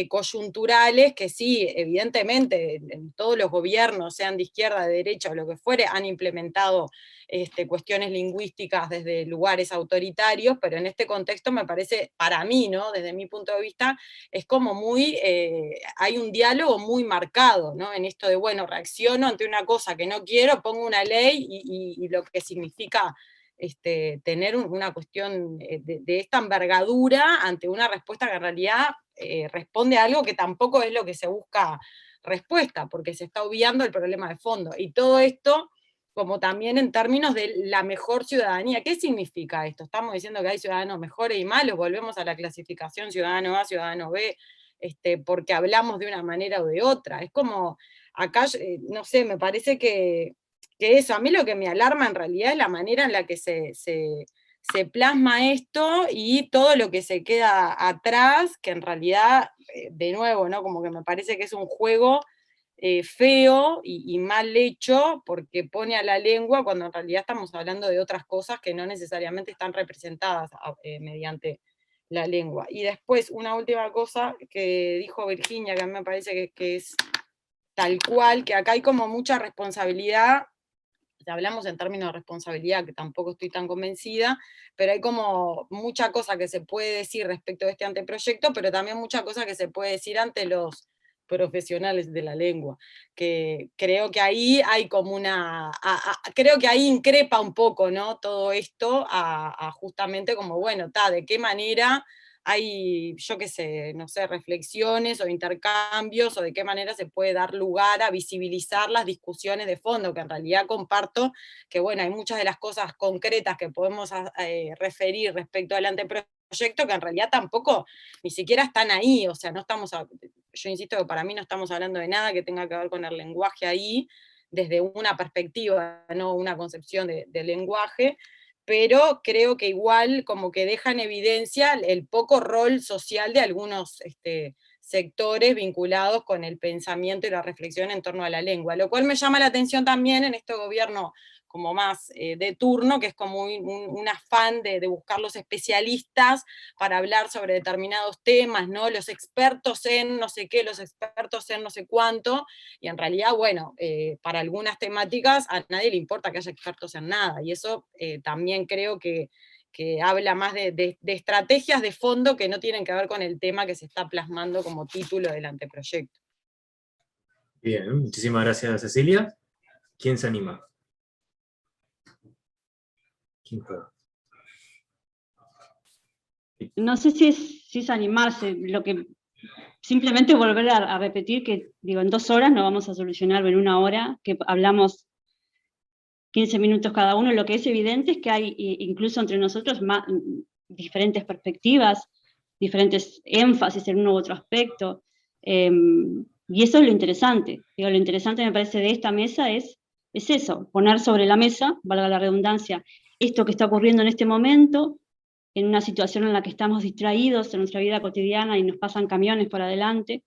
coyunturales, que sí, evidentemente, en todos los gobiernos, sean de izquierda, de derecha o lo que fuere, han implementado cuestiones lingüísticas desde lugares autoritarios, pero en este contexto me parece, para mí, ¿no?, desde mi punto de vista, es como muy, hay un diálogo muy marcado, ¿no?, en esto de, bueno, reacciono ante una cosa que no quiero, pongo una ley y lo que significa tener una cuestión de esta envergadura ante una respuesta que en realidad responde a algo que tampoco es lo que se busca respuesta, porque se está obviando el problema de fondo. Y todo esto, como también en términos de la mejor ciudadanía. ¿Qué significa esto? Estamos diciendo que hay ciudadanos mejores y malos, volvemos a la clasificación ciudadano A, ciudadano B, porque hablamos de una manera o de otra. Es como, acá, no sé, me parece que eso, a mí lo que me alarma en realidad es la manera en la que se plasma esto y todo lo que se queda atrás, que en realidad, de nuevo, ¿no?, como que me parece que es un juego feo y mal hecho, porque pone a la lengua cuando en realidad estamos hablando de otras cosas que no necesariamente están representadas mediante la lengua. Y después, una última cosa que dijo Virginia, que a mí me parece que es tal cual, que acá hay como mucha responsabilidad. Hablamos en términos de responsabilidad, que tampoco estoy tan convencida, pero hay como mucha cosa que se puede decir respecto de este anteproyecto, pero también mucha cosa que se puede decir ante los profesionales de la lengua, que creo que ahí hay como creo que ahí increpa un poco, ¿no?, todo esto a justamente como, bueno, de qué manera hay, yo qué sé, no sé, reflexiones o intercambios, o de qué manera se puede dar lugar a visibilizar las discusiones de fondo, que en realidad comparto que, bueno, hay muchas de las cosas concretas que podemos referir respecto al anteproyecto que en realidad tampoco, ni siquiera están ahí, o sea, no estamos, yo insisto que para mí no estamos hablando de nada que tenga que ver con el lenguaje ahí, desde una perspectiva, no una concepción de lenguaje, pero creo que igual como que deja en evidencia el poco rol social de algunos sectores vinculados con el pensamiento y la reflexión en torno a la lengua, lo cual me llama la atención también en este gobierno como más de turno, que es como un afán de buscar los especialistas para hablar sobre determinados temas, ¿no? Los expertos en no sé qué, los expertos en no sé cuánto, y en realidad, bueno, para algunas temáticas a nadie le importa que haya expertos en nada, y eso también creo que habla más de estrategias de fondo que no tienen que ver con el tema que se está plasmando como título del anteproyecto. Bien, muchísimas gracias, Cecilia. ¿Quién se anima? ¿Quién juega? No sé si es animarse, simplemente volver a repetir que, digo, en 2 horas no vamos a solucionar, en 1 hora, que hablamos 15 minutos cada uno. Lo que es evidente es que hay incluso entre nosotros diferentes perspectivas, diferentes énfasis en uno u otro aspecto, y eso es lo interesante. Digo, lo interesante me parece de esta mesa es eso, poner sobre la mesa, valga la redundancia, esto que está ocurriendo en este momento, en una situación en la que estamos distraídos en nuestra vida cotidiana y nos pasan camiones por adelante,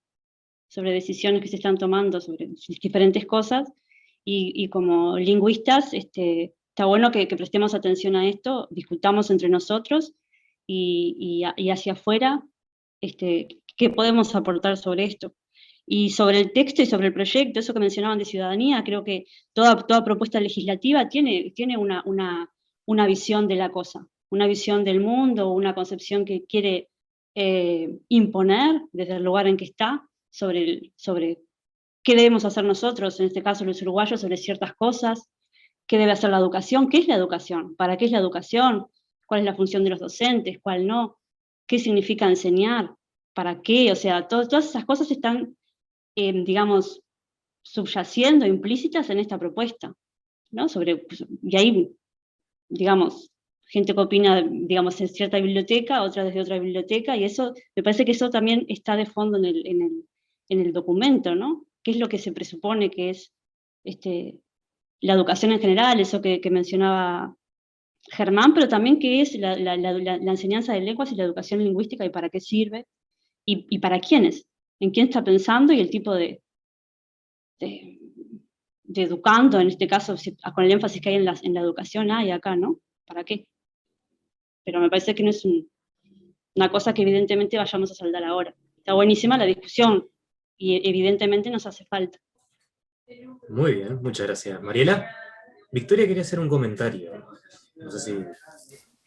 sobre decisiones que se están tomando sobre diferentes cosas, y como lingüistas, está bueno que prestemos atención a esto, discutamos entre nosotros, y hacia afuera, qué podemos aportar sobre esto. Y sobre el texto y sobre el proyecto, eso que mencionaban de ciudadanía, creo que toda propuesta legislativa tiene una visión de la cosa, una visión del mundo, una concepción que quiere imponer desde el lugar en que está, sobre qué debemos hacer nosotros, en este caso los uruguayos, sobre ciertas cosas, qué debe hacer la educación, qué es la educación, para qué es la educación, cuál es la función de los docentes, cuál no, qué significa enseñar, para qué, o sea, todas esas cosas están, digamos, subyaciendo, implícitas en esta propuesta, ¿no? Y ahí, digamos, gente que opina, digamos, en cierta biblioteca, otra desde otra biblioteca, y eso, me parece que eso también está de fondo en el documento, ¿no? ¿Qué es lo que se presupone que es la educación en general, eso que mencionaba Germán, pero también qué es la enseñanza de lenguas y la educación lingüística y para qué sirve, y para quiénes, en quién está pensando y el tipo de educando, en este caso, con el énfasis que hay en la educación, hay acá, ¿no? ¿Para qué? Pero me parece que no es una cosa que evidentemente vayamos a saldar ahora. Está buenísima la discusión, y evidentemente nos hace falta. Muy bien, muchas gracias. Mariela, Victoria quería hacer un comentario. No sé si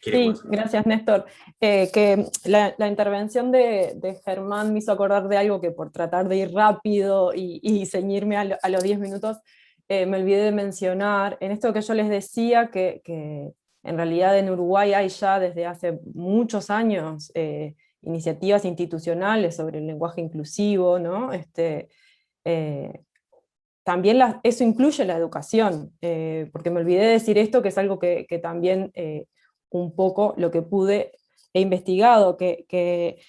quiere. Sí, gracias, Néstor. Que la intervención de Germán me hizo acordar de algo que, por tratar de ir rápido y ceñirme a los 10 minutos, me olvidé de mencionar, en esto que yo les decía, que en realidad en Uruguay hay ya desde hace muchos años iniciativas institucionales sobre el lenguaje inclusivo, ¿no? También eso incluye la educación, porque me olvidé de decir esto, que es algo que también un poco lo que he investigado, que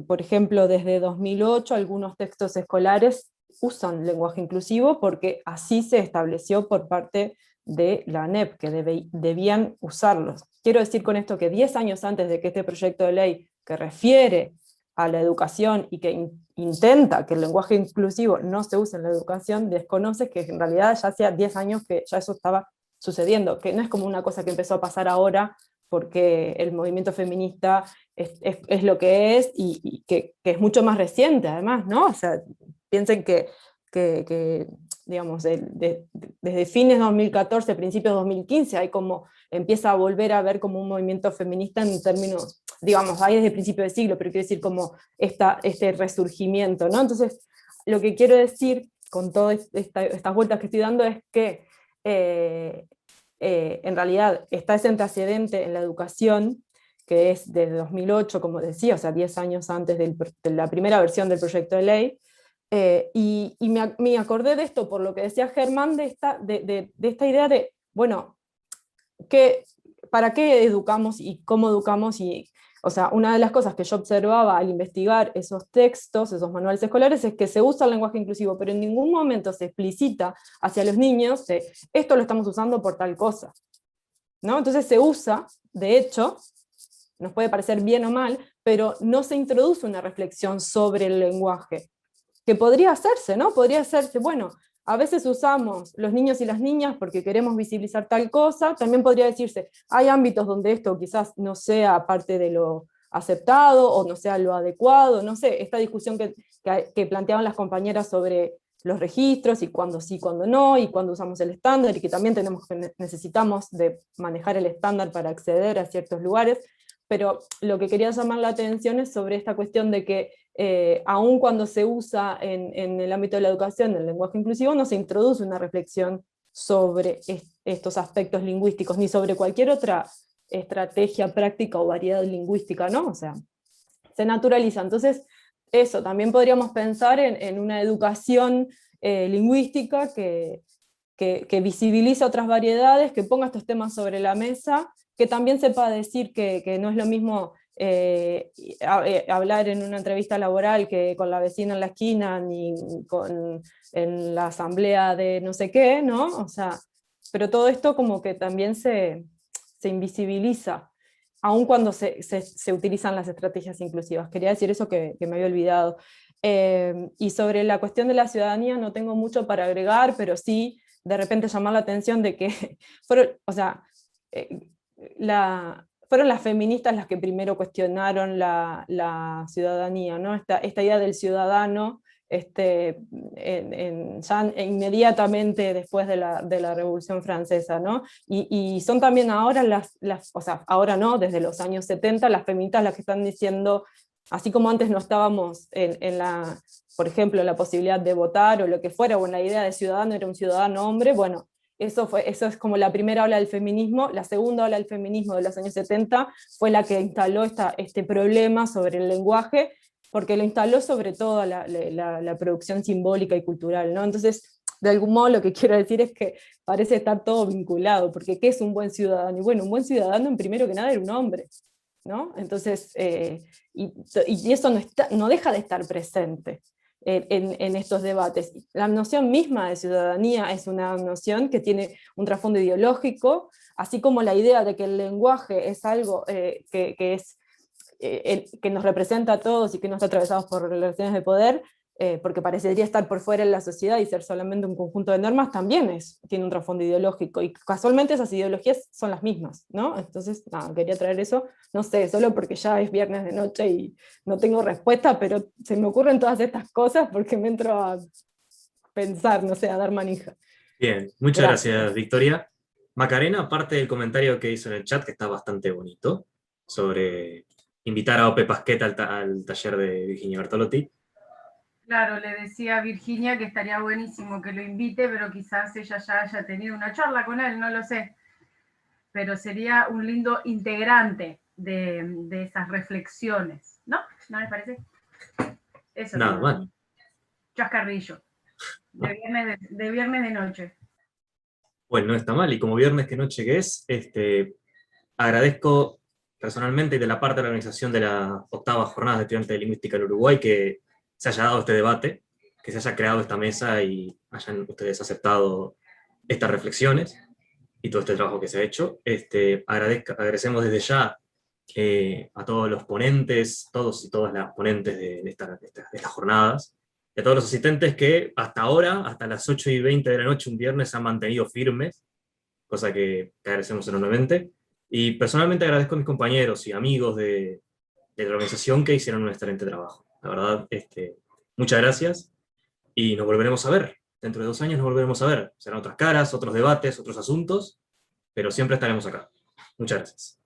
por ejemplo desde 2008 algunos textos escolares usan lenguaje inclusivo porque así se estableció por parte de la ANEP, que debían usarlos. Quiero decir con esto que 10 años antes de que este proyecto de ley que refiere a la educación y que intenta que el lenguaje inclusivo no se use en la educación, desconoce que en realidad ya hacía 10 años que ya eso estaba sucediendo, que no es como una cosa que empezó a pasar ahora porque el movimiento feminista es lo que es, y que es mucho más reciente además, ¿no? O sea, piensen que digamos, desde fines de 2014, principios de 2015, hay como, empieza a volver a haber como un movimiento feminista en términos, digamos, hay desde el principio del siglo, pero quiero decir como este resurgimiento, ¿no? Entonces, lo que quiero decir con todas estas vueltas que estoy dando es que en realidad está ese antecedente en la educación, que es desde 2008, como decía, o sea, 10 años antes de la primera versión del proyecto de ley, y me acordé de esto por lo que decía Germán, de esta idea de, bueno, ¿para qué educamos y cómo educamos? Y o sea, una de las cosas que yo observaba al investigar esos textos, esos manuales escolares, es que se usa el lenguaje inclusivo, pero en ningún momento se explicita hacia los niños de esto lo estamos usando por tal cosa, ¿no? Entonces se usa, de hecho, nos puede parecer bien o mal, pero no se introduce una reflexión sobre el lenguaje, que podría hacerse, ¿no? Podría hacerse, bueno, a veces usamos los niños y las niñas porque queremos visibilizar tal cosa, también podría decirse, hay ámbitos donde esto quizás no sea parte de lo aceptado, o no sea lo adecuado, no sé, esta discusión que planteaban las compañeras sobre los registros, y cuándo sí, cuándo no, y cuándo usamos el estándar, y que también necesitamos de manejar el estándar para acceder a ciertos lugares, pero lo que quería llamar la atención es sobre esta cuestión de que aun cuando se usa en el ámbito de la educación el lenguaje inclusivo, no se introduce una reflexión sobre estos aspectos lingüísticos, ni sobre cualquier otra estrategia práctica o variedad lingüística, ¿no? O sea, se naturaliza. Entonces, eso, también podríamos pensar en una educación lingüística que visibiliza otras variedades, que ponga estos temas sobre la mesa, que también sepa decir que no es lo mismo hablar en una entrevista laboral que con la vecina en la esquina, ni en la asamblea de no sé qué, ¿no? O sea, pero todo esto como que también se invisibiliza, aun cuando se utilizan las estrategias inclusivas. Quería decir eso que me había olvidado. Y sobre la cuestión de la ciudadanía no tengo mucho para agregar, pero sí de repente llamar la atención de que fueron, o sea, fueron las feministas las que primero cuestionaron la ciudadanía, ¿no? Esta idea del ciudadano, ya inmediatamente después de la Revolución Francesa, ¿no? Y son también ahora o sea, ahora no, desde los años 70, las feministas las que están diciendo, así como antes no estábamos por ejemplo, la posibilidad de votar o lo que fuera, o en la idea de ciudadano era un ciudadano hombre, bueno, eso es como la primera ola del feminismo. La segunda ola del feminismo de los años 70 fue la que instaló este problema sobre el lenguaje, porque lo instaló sobre todo la producción simbólica y cultural, ¿no? Entonces, de algún modo lo que quiero decir es que parece estar todo vinculado, porque ¿qué es un buen ciudadano? Y bueno, un buen ciudadano, en primero que nada, era un hombre, ¿no? Entonces, y eso no deja de estar presente en estos debates. La noción misma de ciudadanía es una noción que tiene un trasfondo ideológico, así como la idea de que el lenguaje es algo que nos representa a todos y que no está atravesado por relaciones de poder, porque parecería estar por fuera de la sociedad y ser solamente un conjunto de normas, también tiene un trasfondo ideológico, y casualmente esas ideologías son las mismas, ¿no? Entonces, nada, quería traer eso, no sé, solo porque ya es viernes de noche y no tengo respuesta, pero se me ocurren todas estas cosas porque me entro a pensar, no sé, a dar manija. Bien, muchas gracias, Victoria. Macarena, aparte del comentario que hizo en el chat, que está bastante bonito, sobre invitar a Ope Pasquet al taller de Virginia Bertolotti. Claro, le decía a Virginia que estaría buenísimo que lo invite, pero quizás ella ya haya tenido una charla con él, no lo sé. Pero sería un lindo integrante de esas reflexiones, ¿no? ¿No les parece? Eso. Nada mal. Chascarrillo. De viernes de noche. Bueno, no está mal, y como viernes que noche que es, agradezco personalmente y de la parte de la organización de la 8ª Jornada de Estudiantes de Lingüística del Uruguay que se haya dado este debate, que se haya creado esta mesa y hayan ustedes aceptado estas reflexiones y todo este trabajo que se ha hecho. Agradecemos desde ya a todos los ponentes, todos y todas las ponentes de estas jornadas, y a todos los asistentes que hasta ahora, hasta las 8:20 de la noche, un viernes, se han mantenido firmes, cosa que agradecemos enormemente. Y personalmente agradezco a mis compañeros y amigos de la organización que hicieron un excelente trabajo. La verdad, muchas gracias, y nos volveremos a ver. Dentro de 2 años nos volveremos a ver. Serán otras caras, otros debates, otros asuntos, pero siempre estaremos acá. Muchas gracias.